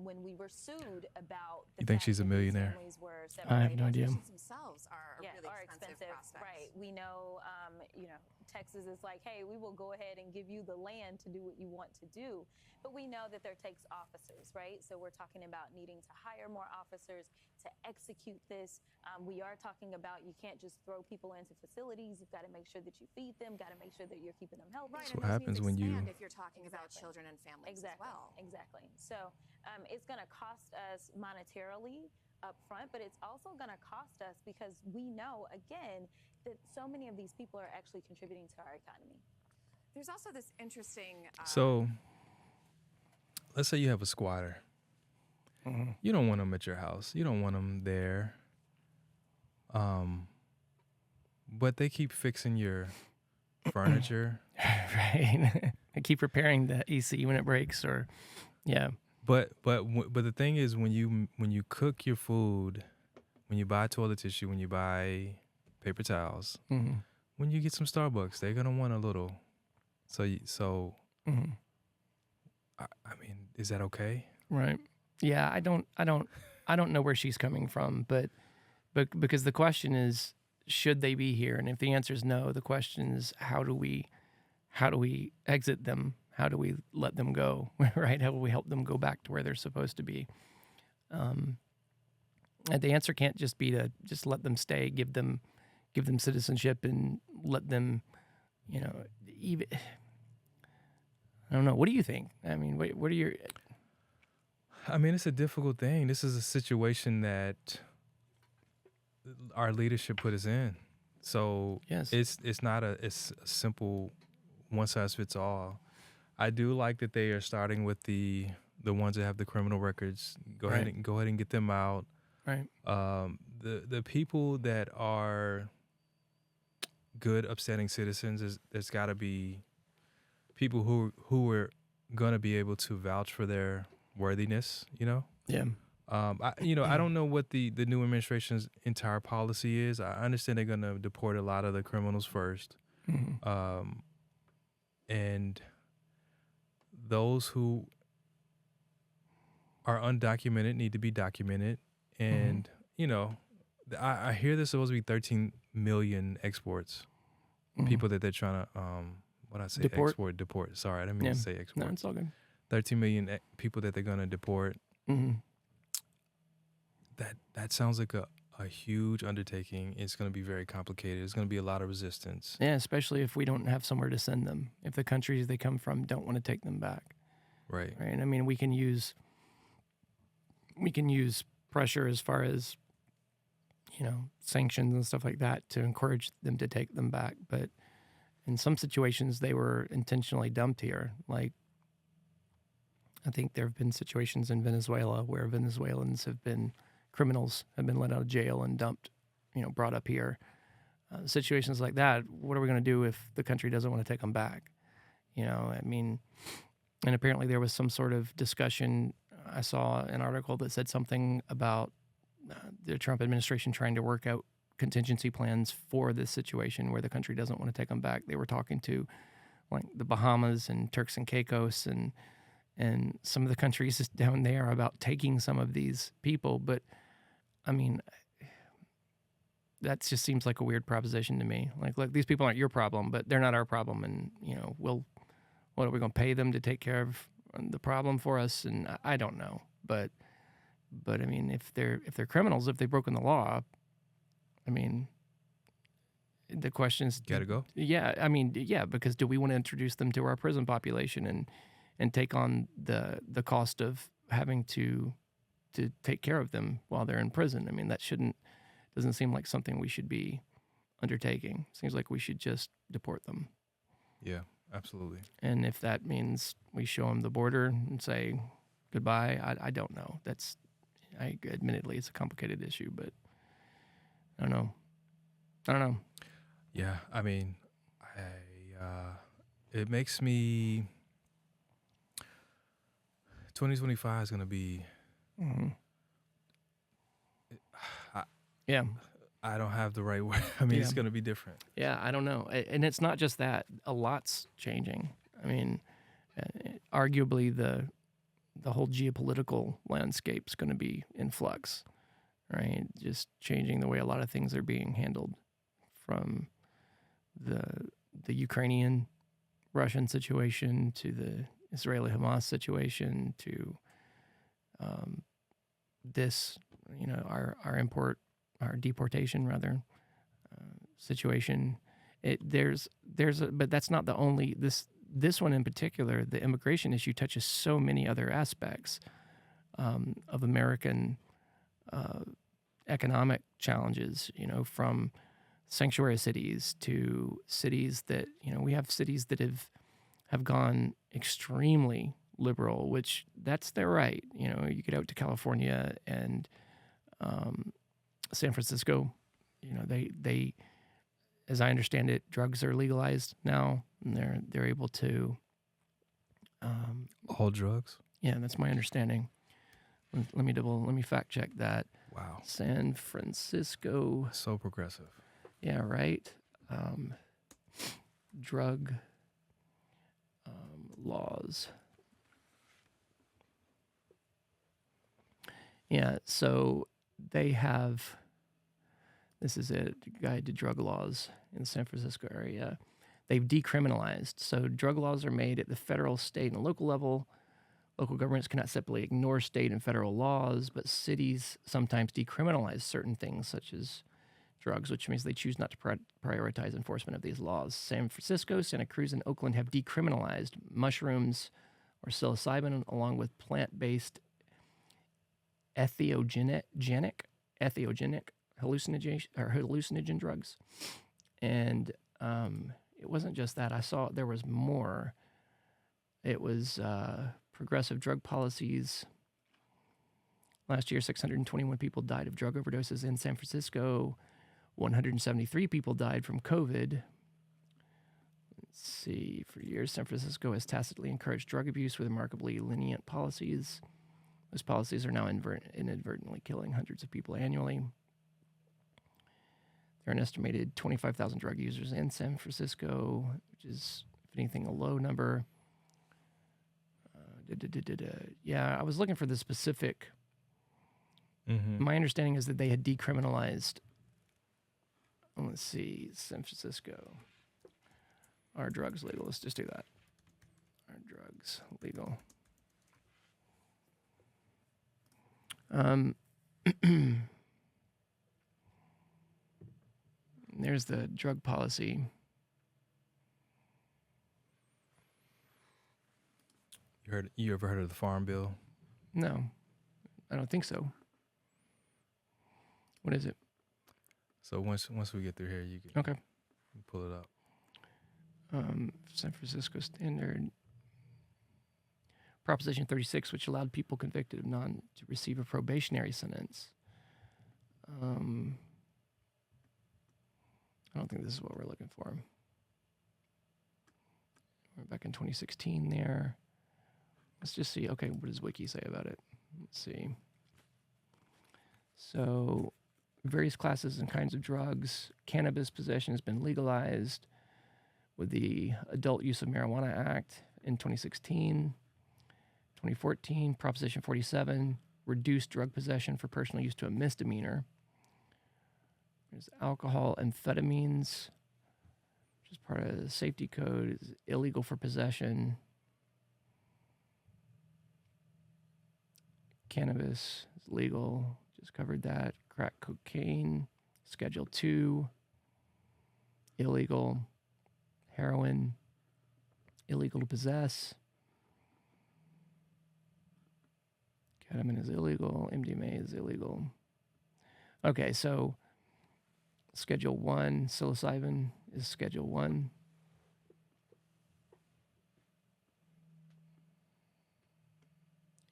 when we were sued about the You think fact she's a that these millionaire? families were I have no idea. Patients themselves are Yeah, really are expensive prospects. right? We know, Texas is like, hey, we will go ahead and give you the land to do what you want to do. But we know that there takes officers, right? So we're talking about needing to hire more officers to execute this. We are talking about you can't just throw people into facilities. You've got to make sure that you feed them, got to make sure that you're keeping them healthy. Right, That's and what those happens needs when you- expand if you're talking about children and families Exactly. as well. Exactly. So it's going to cost us monetarily up front, but it's also going to cost us because we know, again, that so many of these people are actually contributing to our economy. There's also this interesting. So, let's say you have a squatter. You don't want them at your house. You don't want them there. But they keep fixing your furniture. Right. I keep repairing the AC when it breaks, or yeah. But the thing is, when you cook your food, when you buy toilet tissue, when you buy paper towels, when you get some Starbucks, they're gonna want a little. I mean, is that okay? Right. Yeah, I don't know where she's coming from, but because the question is, should they be here? And if the answer is no, the question is, how do we exit them? How do we let them go? Right? How do we help them go back to where they're supposed to be? And the answer can't just be to just let them stay, give them citizenship, and let them, even. I don't know. What do you think? I mean, what are your? I mean, it's a difficult thing. This is a situation that our leadership put us in. So Yes. it's a simple one size fits all. I do like that they are starting with the ones that have the criminal records. Go ahead and get them out. Right. The people that are good, upstanding citizens, there's got to be people who are gonna be able to vouch for their worthiness. Yeah. I don't know what the new administration's entire policy is. I understand they're gonna deport a lot of the criminals first, and those who are undocumented need to be documented. And I hear there's supposed to be 13 million exports, people that they're trying to what I say deport. Sorry, I didn't mean to say export. No, it's all good. 13 million people that they're gonna deport. That sounds like a huge undertaking. It's going to be very complicated. There's going to be a lot of resistance. Yeah, especially if we don't have somewhere to send them. If the countries they come from don't want to take them back. Right. Right. I mean, we can use pressure as far as sanctions and stuff like that to encourage them to take them back. But in some situations, they were intentionally dumped here. Like, I think there have been situations in Venezuela where criminals have been let out of jail and dumped, brought up here. Situations like that, what are we going to do if the country doesn't want to take them back? I mean, and apparently there was some sort of discussion. I saw an article that said something about the Trump administration trying to work out contingency plans for this situation where the country doesn't want to take them back. They were talking to like the Bahamas and Turks and Caicos and some of the countries down there about taking some of these people. But I mean, that just seems like a weird proposition to me. Like, look, these people aren't your problem, but they're not our problem. And, what are we going to pay them to take care of the problem for us? And I don't know. But I mean, if they're criminals, if they've broken the law, I mean, the question is, Gotta go. Yeah. I mean, yeah, because do we want to introduce them to our prison population and take on the cost of having to take care of them while they're in prison? I mean, doesn't seem like something we should be undertaking. Seems like we should just deport them. Yeah, absolutely. And if that means we show them the border and say goodbye, I don't know. Admittedly, it's a complicated issue, but I don't know. Yeah, I mean, it makes me 2025 is going to be. Yeah. I don't have the right word. I mean, it's going to be different. Yeah, I don't know. And it's not just that. A lot's changing. I mean, arguably the whole geopolitical landscape's going to be in flux, right? Just changing the way a lot of things are being handled, from the Ukrainian-Russian situation to the Israeli-Hamas situation to this, our deportation rather situation. But that's not the only this one in particular. The immigration issue touches so many other aspects of American economic challenges. From sanctuary cities to cities that we have cities that have gone extremely liberal, which that's their right. You get out to California and San Francisco, they, as I understand it, drugs are legalized now, and they're able to. All drugs? Yeah, that's my understanding. Let me fact check that. Wow. San Francisco. So progressive. Yeah, right. Drug laws. Yeah, so they have, this is it, Guide to Drug Laws in the San Francisco area. They've decriminalized. So drug laws are made at the federal, state, and local level. Local governments cannot separately ignore state and federal laws, but cities sometimes decriminalize certain things such as drugs, which means they choose not to prioritize enforcement of these laws. San Francisco, Santa Cruz, and Oakland have decriminalized mushrooms or psilocybin along with plant-based entheogenic hallucinogen drugs. And it wasn't just that. I saw there was more. It was progressive drug policies. Last year, 621 people died of drug overdoses in San Francisco. 173 people died from COVID. Let's see. For years, San Francisco has tacitly encouraged drug abuse with remarkably lenient policies. Those policies are now inadvertently killing hundreds of people annually. There are an estimated 25,000 drug users in San Francisco, which is, if anything, a low number. Yeah, I was looking for the specific. My understanding is that they had decriminalized. Let's see, San Francisco. Are drugs legal? Let's just do that. Are drugs legal? There's the drug policy. You ever heard of the Farm Bill? No, I don't think so. What is it? So once we get through here, you can Okay. pull it up. San Francisco Standard. Proposition 36, which allowed people convicted of non to receive a probationary sentence. I don't think this is what we're looking for. We're back in 2016 there. Let's just see. Okay, what does Wiki say about it? Let's see. So, various classes and kinds of drugs. Cannabis possession has been legalized with the Adult Use of Marijuana Act in 2016. 2014, Proposition 47, reduced drug possession for personal use to a misdemeanor. There's alcohol, amphetamines, which is part of the safety code, is illegal for possession. Cannabis is legal, just covered that. Crack cocaine, Schedule 2, illegal. Heroin, illegal to possess. Ketamine is illegal. MDMA is illegal. Okay, so Schedule 1, psilocybin is Schedule 1.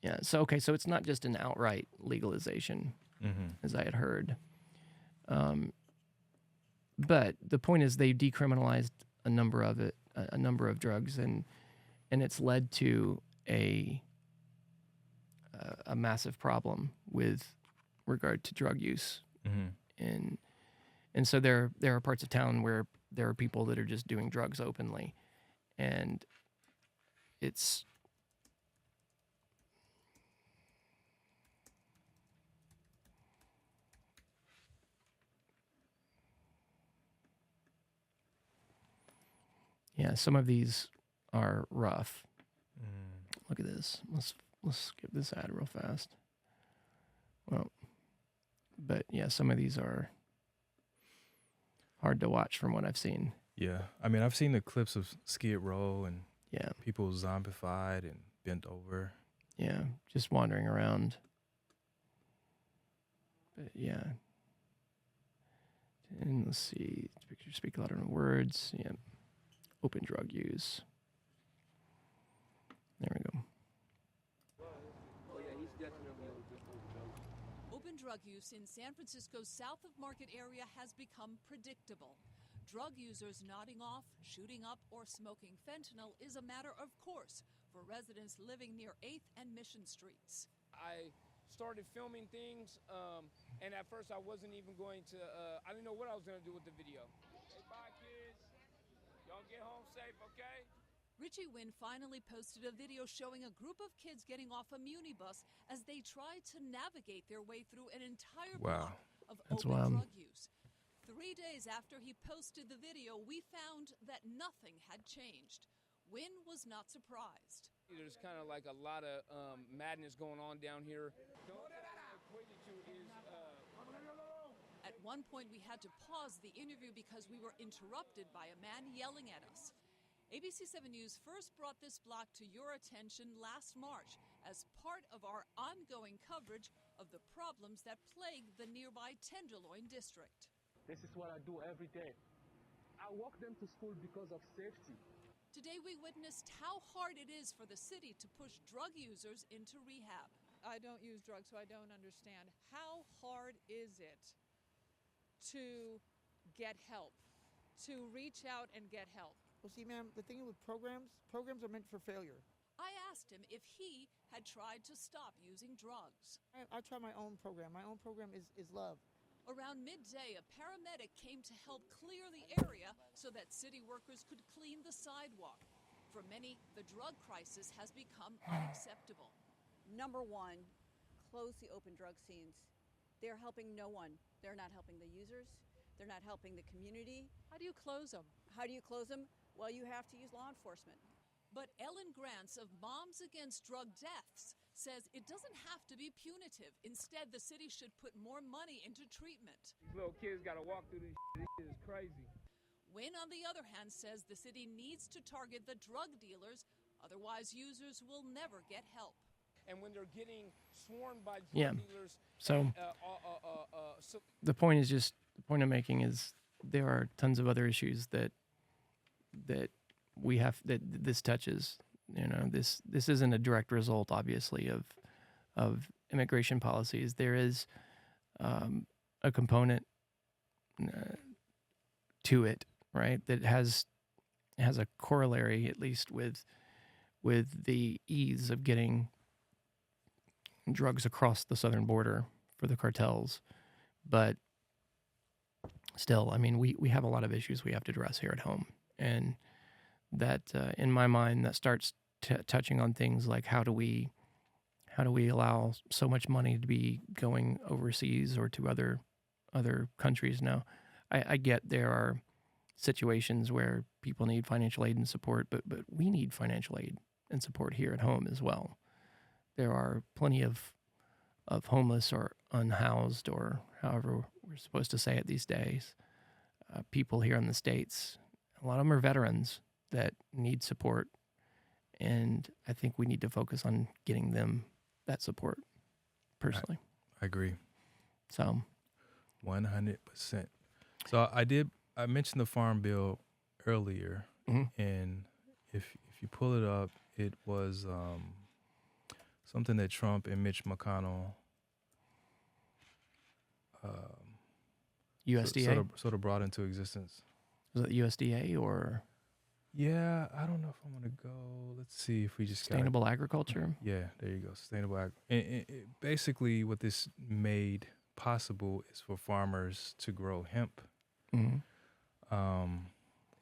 Yeah, so okay, so it's not just an outright legalization, as I had heard. But the point is they decriminalized a number of drugs, and it's led to a massive problem with regard to drug use. And so there are parts of town where there are people that are just doing drugs openly, and it's yeah, some of these are rough. Look at this. Let's skip this ad real fast. Well, but yeah, some of these are hard to watch from what I've seen. Yeah, I mean, I've seen the clips of Skid Row and Yeah, people zombified and bent over. yeah, just wandering around. But yeah. And let's see, pictures speak louder than words. Yeah, open drug use. There we go. Open drug use in San Francisco's South of Market area has become predictable. Drug users nodding off, shooting up, or smoking fentanyl is a matter of course for residents living near 8th and Mission Streets. I started filming things, and at first I wasn't even going to, I didn't know what I was going to do with the video. Hey, bye, kids. Y'all get home safe, okay? Richie Wynn finally posted a video showing a group of kids getting off a Munibus as they tried to navigate their way through an entire block of open drug use. 3 days after he posted the video, we found that nothing had changed. Wynn was not surprised. There's kind of like a lot of madness going on down here. At one point, we had to pause the interview because we were interrupted by a man yelling at us. ABC 7 News first brought this block to your attention last March as part of our ongoing coverage of the problems that plague the nearby Tenderloin district. This is what I do every day. I walk them to school because of safety. Today we witnessed how hard it is for the city to push drug users into rehab. I don't use drugs, so I don't understand. How hard is it to get help, to reach out and get help? Well, see, ma'am, the thing with programs are meant for failure. I asked him if he had tried to stop using drugs. I try my own program. My own program is love. Around midday, a paramedic came to help clear the area so that city workers could clean the sidewalk. For many, the drug crisis has become unacceptable. Number one, close the open drug scenes. They're helping no one. They're not helping the users. They're not helping the community. How do you close them? How do you close them? Well, you have to use law enforcement. But Ellen Grants of Moms Against Drug Deaths says it doesn't have to be punitive. Instead, the city should put more money into treatment. These little kids got to walk through this shit. This shit is crazy. Wynn, on the other hand, says the city needs to target the drug dealers, otherwise users will never get help. And when they're getting sworn by drug dealers, so the point I'm making is there are tons of other issues that this touches. You know, this isn't a direct result, obviously, of immigration policies. There is a component to it, right, that has a corollary, at least with the ease of getting drugs across the southern border for the cartels. But still, I mean, we have a lot of issues we have to address here at home, and that in my mind that starts touching on things like how do we allow so much money to be going overseas or to other countries. Now I get there are situations where people need financial aid and support, but we need financial aid and support here at home as well. There are plenty of homeless or unhoused, or however we're supposed to say it these days, people here in the States. A lot of them are veterans that need support, and I think we need to focus on getting them that support, personally. I agree. So 100%. So I mentioned the Farm Bill earlier, and if you pull it up, it was something that Trump and Mitch McConnell USDA sort of brought into existence. Was it USDA or? Yeah, I don't know if I'm going to go. Let's see if we just Sustainable agriculture. Yeah, there you go. Sustainable agriculture. Basically, what this made possible is for farmers to grow hemp.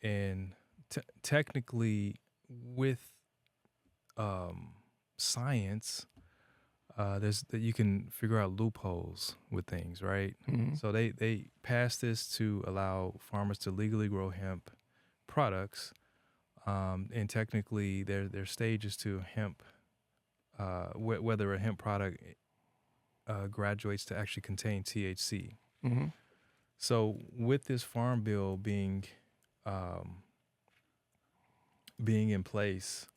And technically, with science, there's that you can figure out loopholes with things, right? So they passed this to allow farmers to legally grow hemp products. And technically, there are stages to hemp, whether a hemp product graduates to actually contain THC. So with this Farm Bill being in place,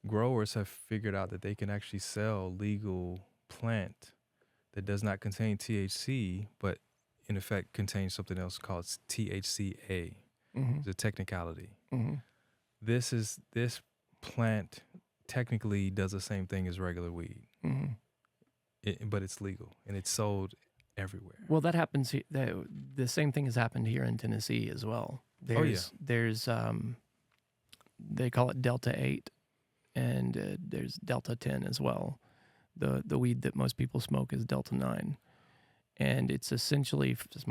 growers have figured out that they can actually sell legal plant that does not contain THC, but in effect contains something else called THCA. It's a technicality. This plant technically does the same thing as regular weed, but it's legal and it's sold everywhere. Well, that happens. The same thing has happened here in Tennessee as well. There's they call it Delta 8, and there's Delta 10 as well. The weed that most people smoke is Delta 9. And it's essentially, as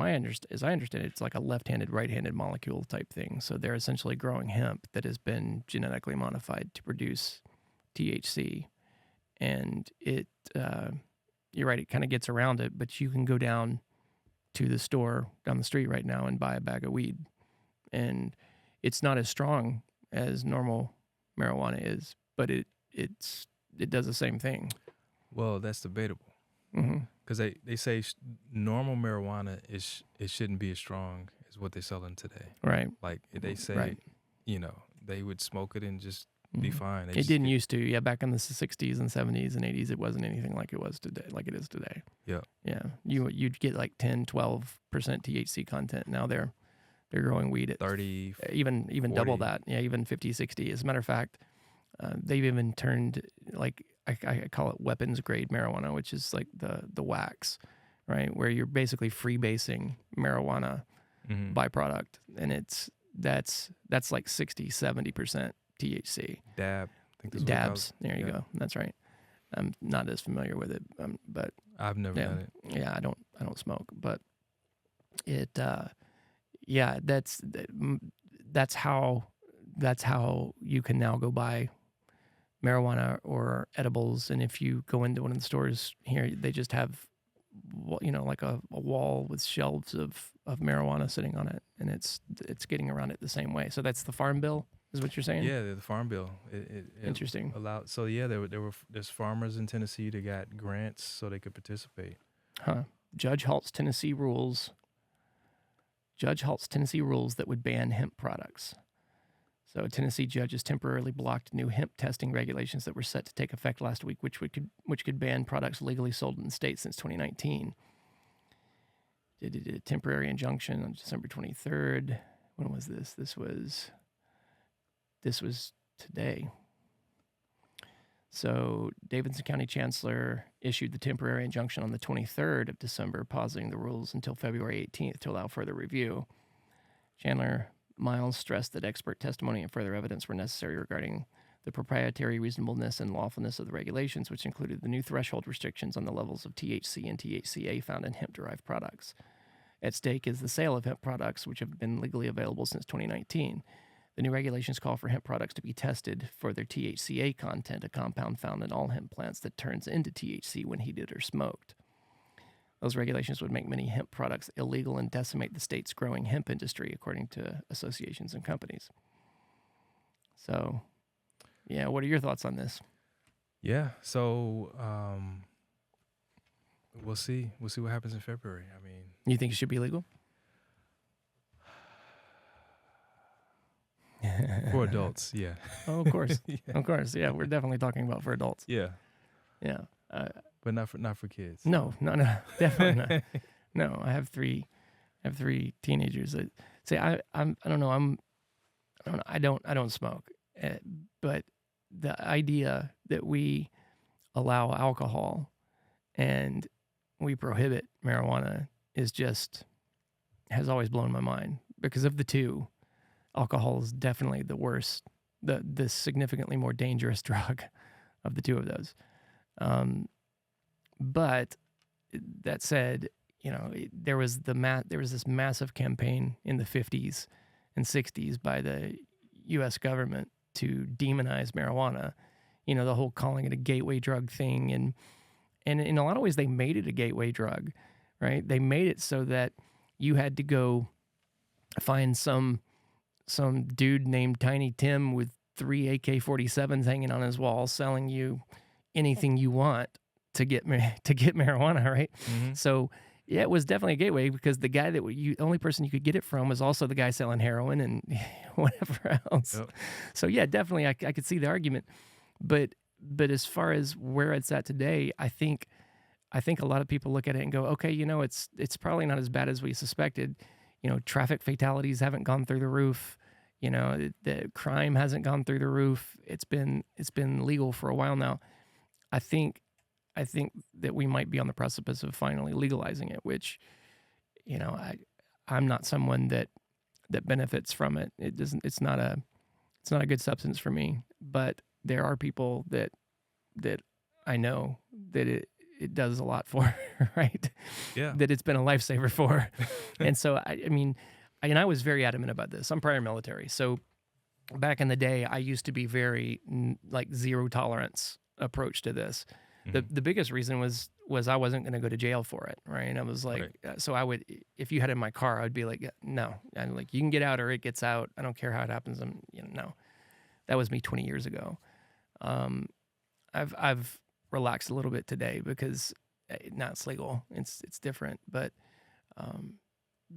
I understand it, it's like a left-handed, right-handed molecule type thing. So they're essentially growing hemp that has been genetically modified to produce THC. And it, you're right, it kind of gets around it, but you can go down to the store down the street right now and buy a bag of weed. And it's not as strong as normal marijuana is, but it does the same thing. Well, that's debatable. Because they say normal marijuana it shouldn't be as strong as what they're selling today. Right. Like they say, they would smoke it and just be fine. It didn't used to. Yeah, back in the 60s and 70s and 80s, it wasn't anything like it was today, like it is today. Yeah. Yeah. You'd get like 10, 12% THC content. Now they're They're growing weed at 30, even double 40. that. Yeah, even 50, 60. As a matter of fact, they've even turned, like, I call it weapons grade marijuana, which is like the wax, right? Where you're basically freebasing marijuana byproduct, and that's like 60-70% THC. Dab. I think that's what Dabs. There you go. That's right. I'm not as familiar with it, but I've never done it. Yeah, I don't smoke, but it that's how you can now go buy marijuana or edibles. And if you go into one of the stores here, they just have, like a wall with shelves of marijuana sitting on it, and it's getting around it the same way. So that's the Farm Bill, is what you're saying? Yeah, the Farm Bill. It Interesting. Allowed. So yeah, there's farmers in Tennessee that got grants so they could participate. Huh. Judge halts Tennessee rules that would ban hemp products. So a Tennessee judge has temporarily blocked new hemp testing regulations that were set to take effect last week, which could ban products legally sold in the state since 2019. Did a temporary injunction on December 23rd. When was this? This was today. So Davidson County Chancellor issued the temporary injunction on the 23rd of December, pausing the rules until February 18th to allow further review. Chandler Miles stressed that expert testimony and further evidence were necessary regarding the proprietary reasonableness and lawfulness of the regulations, which included the new threshold restrictions on the levels of THC and THCA found in hemp-derived products. At stake is the sale of hemp products, which have been legally available since 2019. The new regulations call for hemp products to be tested for their THCA content, a compound found in all hemp plants that turns into THC when heated or smoked. Those regulations would make many hemp products illegal and decimate the state's growing hemp industry, according to associations and companies. So, yeah, what are your thoughts on this? Yeah, so we'll see. We'll see what happens in February. I mean, you think it should be legal? For adults, yeah. Oh, of course. Yeah. Of course, yeah. We're definitely talking about for adults. Yeah. Yeah. But not for kids. No, definitely not. No, I have three teenagers that say I don't know, I don't smoke, but the idea that we allow alcohol and we prohibit marijuana has always blown my mind, because of the two, alcohol is definitely the worst, the significantly more dangerous drug of the two of those. But that said, there was this massive campaign in the 50s and 60s by the U.S. government to demonize marijuana. The whole calling it a gateway drug thing, and in a lot of ways they made it a gateway drug, right? They made it so that you had to go find some dude named Tiny Tim with 3 AK-47s hanging on his wall selling you anything you want to get marijuana, right? Mm-hmm. So yeah, it was definitely a gateway, because the guy the only person you could get it from was also the guy selling heroin and whatever else. Yep. So yeah, definitely I could see the argument, but as far as where it's at today, I think a lot of people look at it and go, okay, it's probably not as bad as we suspected. Traffic fatalities haven't gone through the roof. The crime hasn't gone through the roof. It's been legal for a while now. I think that we might be on the precipice of finally legalizing it, which, I'm not someone that benefits from it. It's not a good substance for me, but there are people that I know that it does a lot for, right? Yeah. That it's been a lifesaver for. And so, I was very adamant about this. I'm prior military. So back in the day, I used to be very zero tolerance approach to this. Mm-hmm. The biggest reason was I wasn't going to go to jail for it, right? And I was like, right. So I would, if you had it in my car, I'd be like, no. I'm like, you can get out or it gets out. I don't care how it happens. No. That was me 20 years ago. I've relaxed a little bit today because now it's legal. It's different, but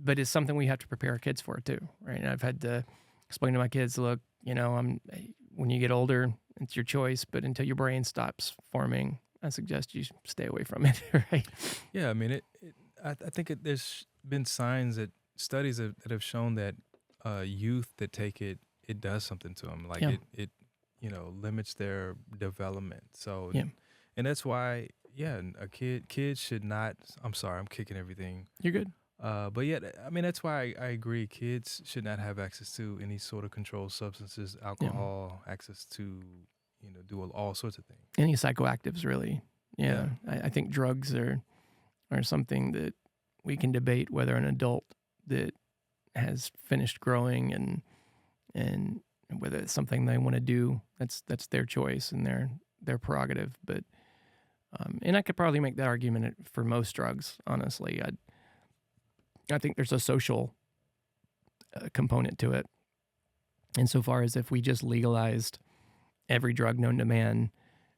it's something we have to prepare our kids for too, right? And I've had to explain to my kids, look, when you get older, it's your choice, but until your brain stops forming, I suggest you stay away from it, right? Yeah, I mean, I think there's been studies that have shown that youth that take it, it does something to them. Like Yeah. it limits their development. So, Yeah. and that's why, yeah, kids should not. I'm sorry, I'm kicking everything. You're good. But yeah, I mean that's why I agree. Kids should not have access to any sort of controlled substances, alcohol, access to do all sorts of things. Any psychoactives, really. Yeah. Yeah. I think drugs are something that we can debate whether an adult that has finished growing and whether it's something they want to do, that's their choice and their prerogative. But and I could probably make that argument for most drugs. Honestly, I think there's a social component to it, insofar as if we just legalized every drug known to man,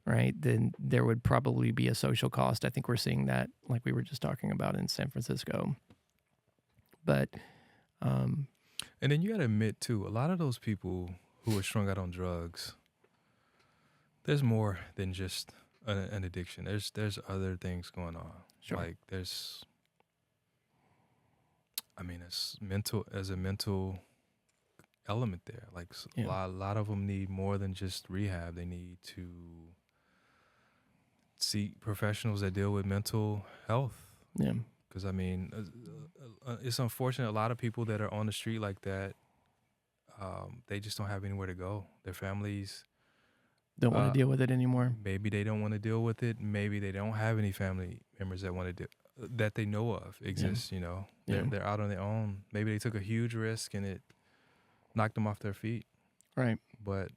right, then there would probably be a social cost. I think we're seeing that, like we were just talking about in San Francisco. But and then you got to admit too, a lot of those people who are strung out on drugs, there's more than just an addiction. There's other things going on. Sure. Like it's a mental element there. Like a lot of them need more than just rehab. They need to seek professionals that deal with mental health. Yeah. Because it's unfortunate. A lot of people that are on the street like that, they just don't have anywhere to go. Their families don't want to deal with it anymore. Maybe they don't want to deal with it. Maybe they don't have any family members that want to that they know of exist. They're out on their own. Maybe they took a huge risk and it knocked them off their feet. Right. But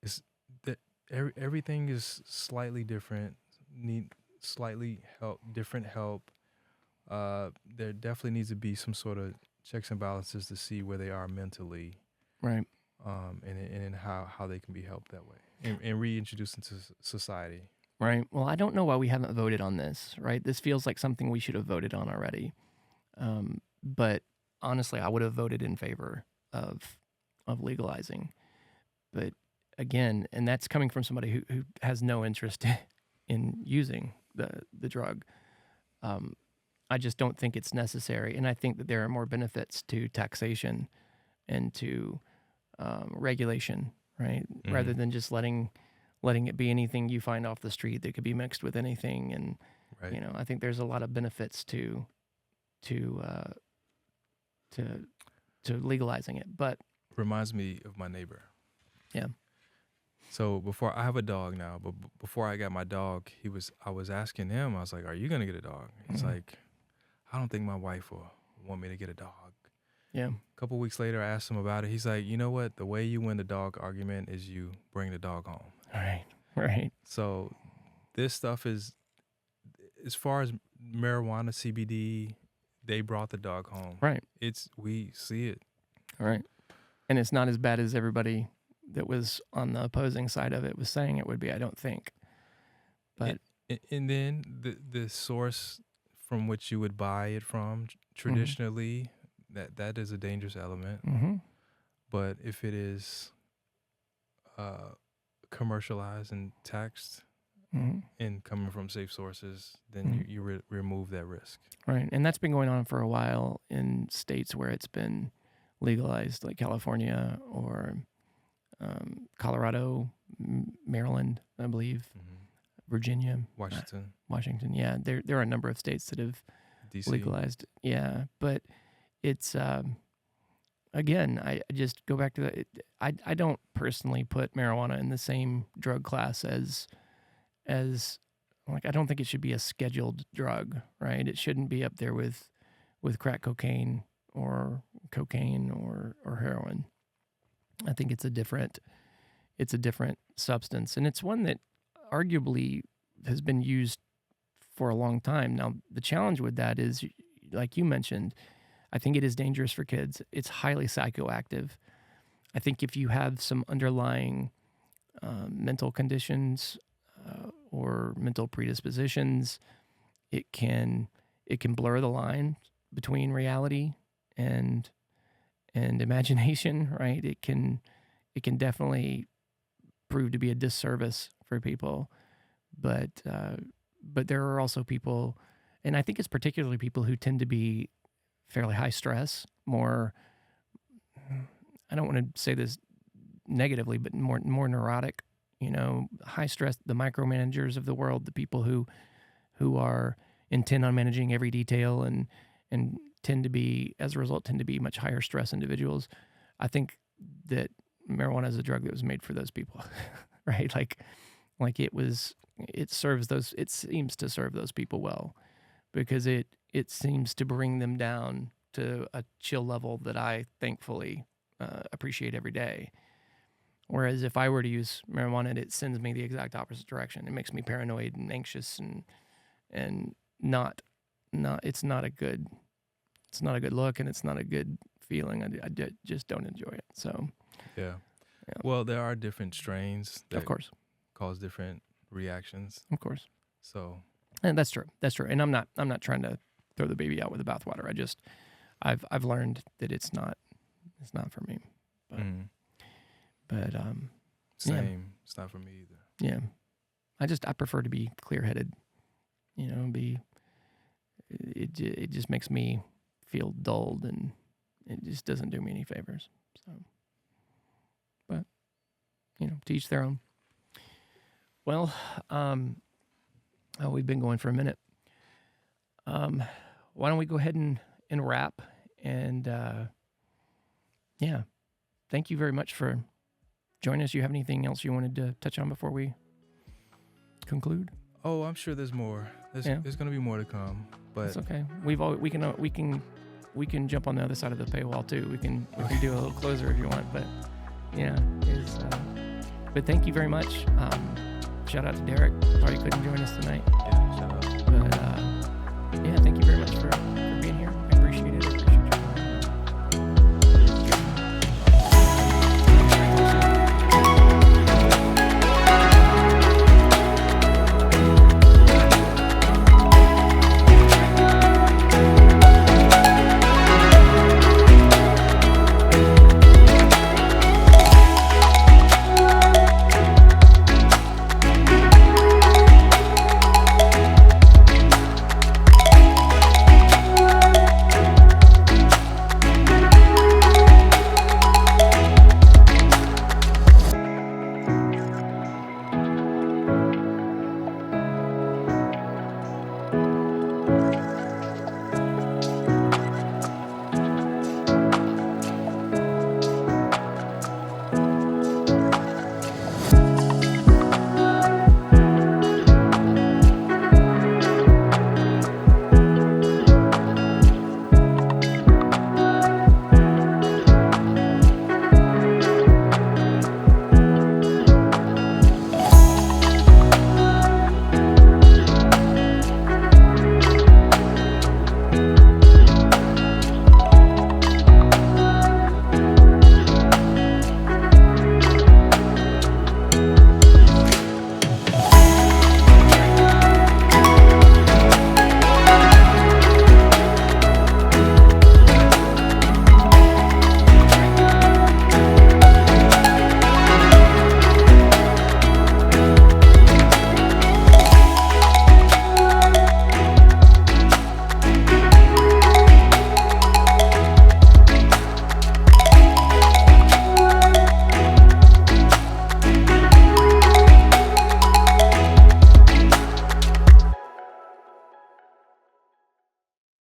it's that everything is slightly different. Need slightly different help. There definitely needs to be some sort of checks and balances to see where they are mentally. Right. And how they can be helped that way and reintroduced into society. Right. Well, I don't know why we haven't voted on this, right? This feels like something we should have voted on already. But honestly, I would have voted in favor of legalizing. But again, and that's coming from somebody who has no interest in using the drug. I just don't think it's necessary. And I think that there are more benefits to taxation and to regulation, right? Mm-hmm. Rather than just letting it be anything you find off the street that could be mixed with anything. And, I think there's a lot of benefits to legalizing it. But reminds me of my neighbor. Yeah. So I have a dog now, but before I got my dog, I was asking him, I was like, are you going to get a dog? He's like, I don't think my wife will want me to get a dog. Yeah. A couple weeks later, I asked him about it. He's like, you know what? The way you win the dog argument is you bring the dog home. Right. So this stuff is, as far as marijuana, CBD, they brought the dog home. Right. We see it. All right. And it's not as bad as everybody that was on the opposing side of it was saying it would be, I don't think. But and then the source from which you would buy it from traditionally, that is a dangerous element. Mm-hmm. But if it is commercialized and taxed and coming from safe sources, then you remove that risk. Right. And that's been going on for a while in states where it's been legalized, like California or Colorado, Maryland, I believe, Virginia, Washington. Yeah, there are a number of states that have DC. Legalized. Yeah, but it's again, I just go back to that. I don't personally put marijuana in the same drug class as like I don't think it should be a scheduled drug, right? It shouldn't be up there with crack cocaine or cocaine or heroin. I think it's a different substance, and it's one that arguably has been used for a long time. Now, the challenge with that is, like you mentioned, I think it is dangerous for kids. It's highly psychoactive. I think if you have some underlying mental conditions or mental predispositions, it can blur the line between reality and imagination, right? It can definitely prove to be a disservice for people, but there are also people, and I think it's particularly people who tend to be fairly high stress, more I don't want to say this negatively, but more neurotic, high stress, the micromanagers of the world, the people who are intent on managing every detail and tend to be, as a result, tend to be much higher stress individuals. I think that marijuana is a drug that was made for those people, right? Like it seems to serve those people well, because it seems to bring them down to a chill level that I thankfully appreciate every day. Whereas if I were to use marijuana, it sends me the exact opposite direction. It makes me paranoid and anxious and not it's not a good look, and it's not a good feeling. I just don't enjoy it. So yeah. Well, there are different strains that of course cause different reactions. Of course. So, and that's true. And I'm not trying to throw the baby out with the bathwater. I've learned that it's not for me. But same. Yeah. It's not for me either. Yeah. I prefer to be clear-headed. It just makes me feel dulled, and it just doesn't do me any favors. So, but to each their own. Well, we've been going for a minute. Why don't we go ahead and wrap? And yeah, thank you very much for joining us. You have anything else you wanted to touch on before we conclude? Oh, I'm sure there's more. There's going to be more to come, but it's okay. We can jump on the other side of the paywall too. We can do a little closer if you want, but yeah, but thank you very much. Shout out to Derek. Sorry he couldn't join us tonight.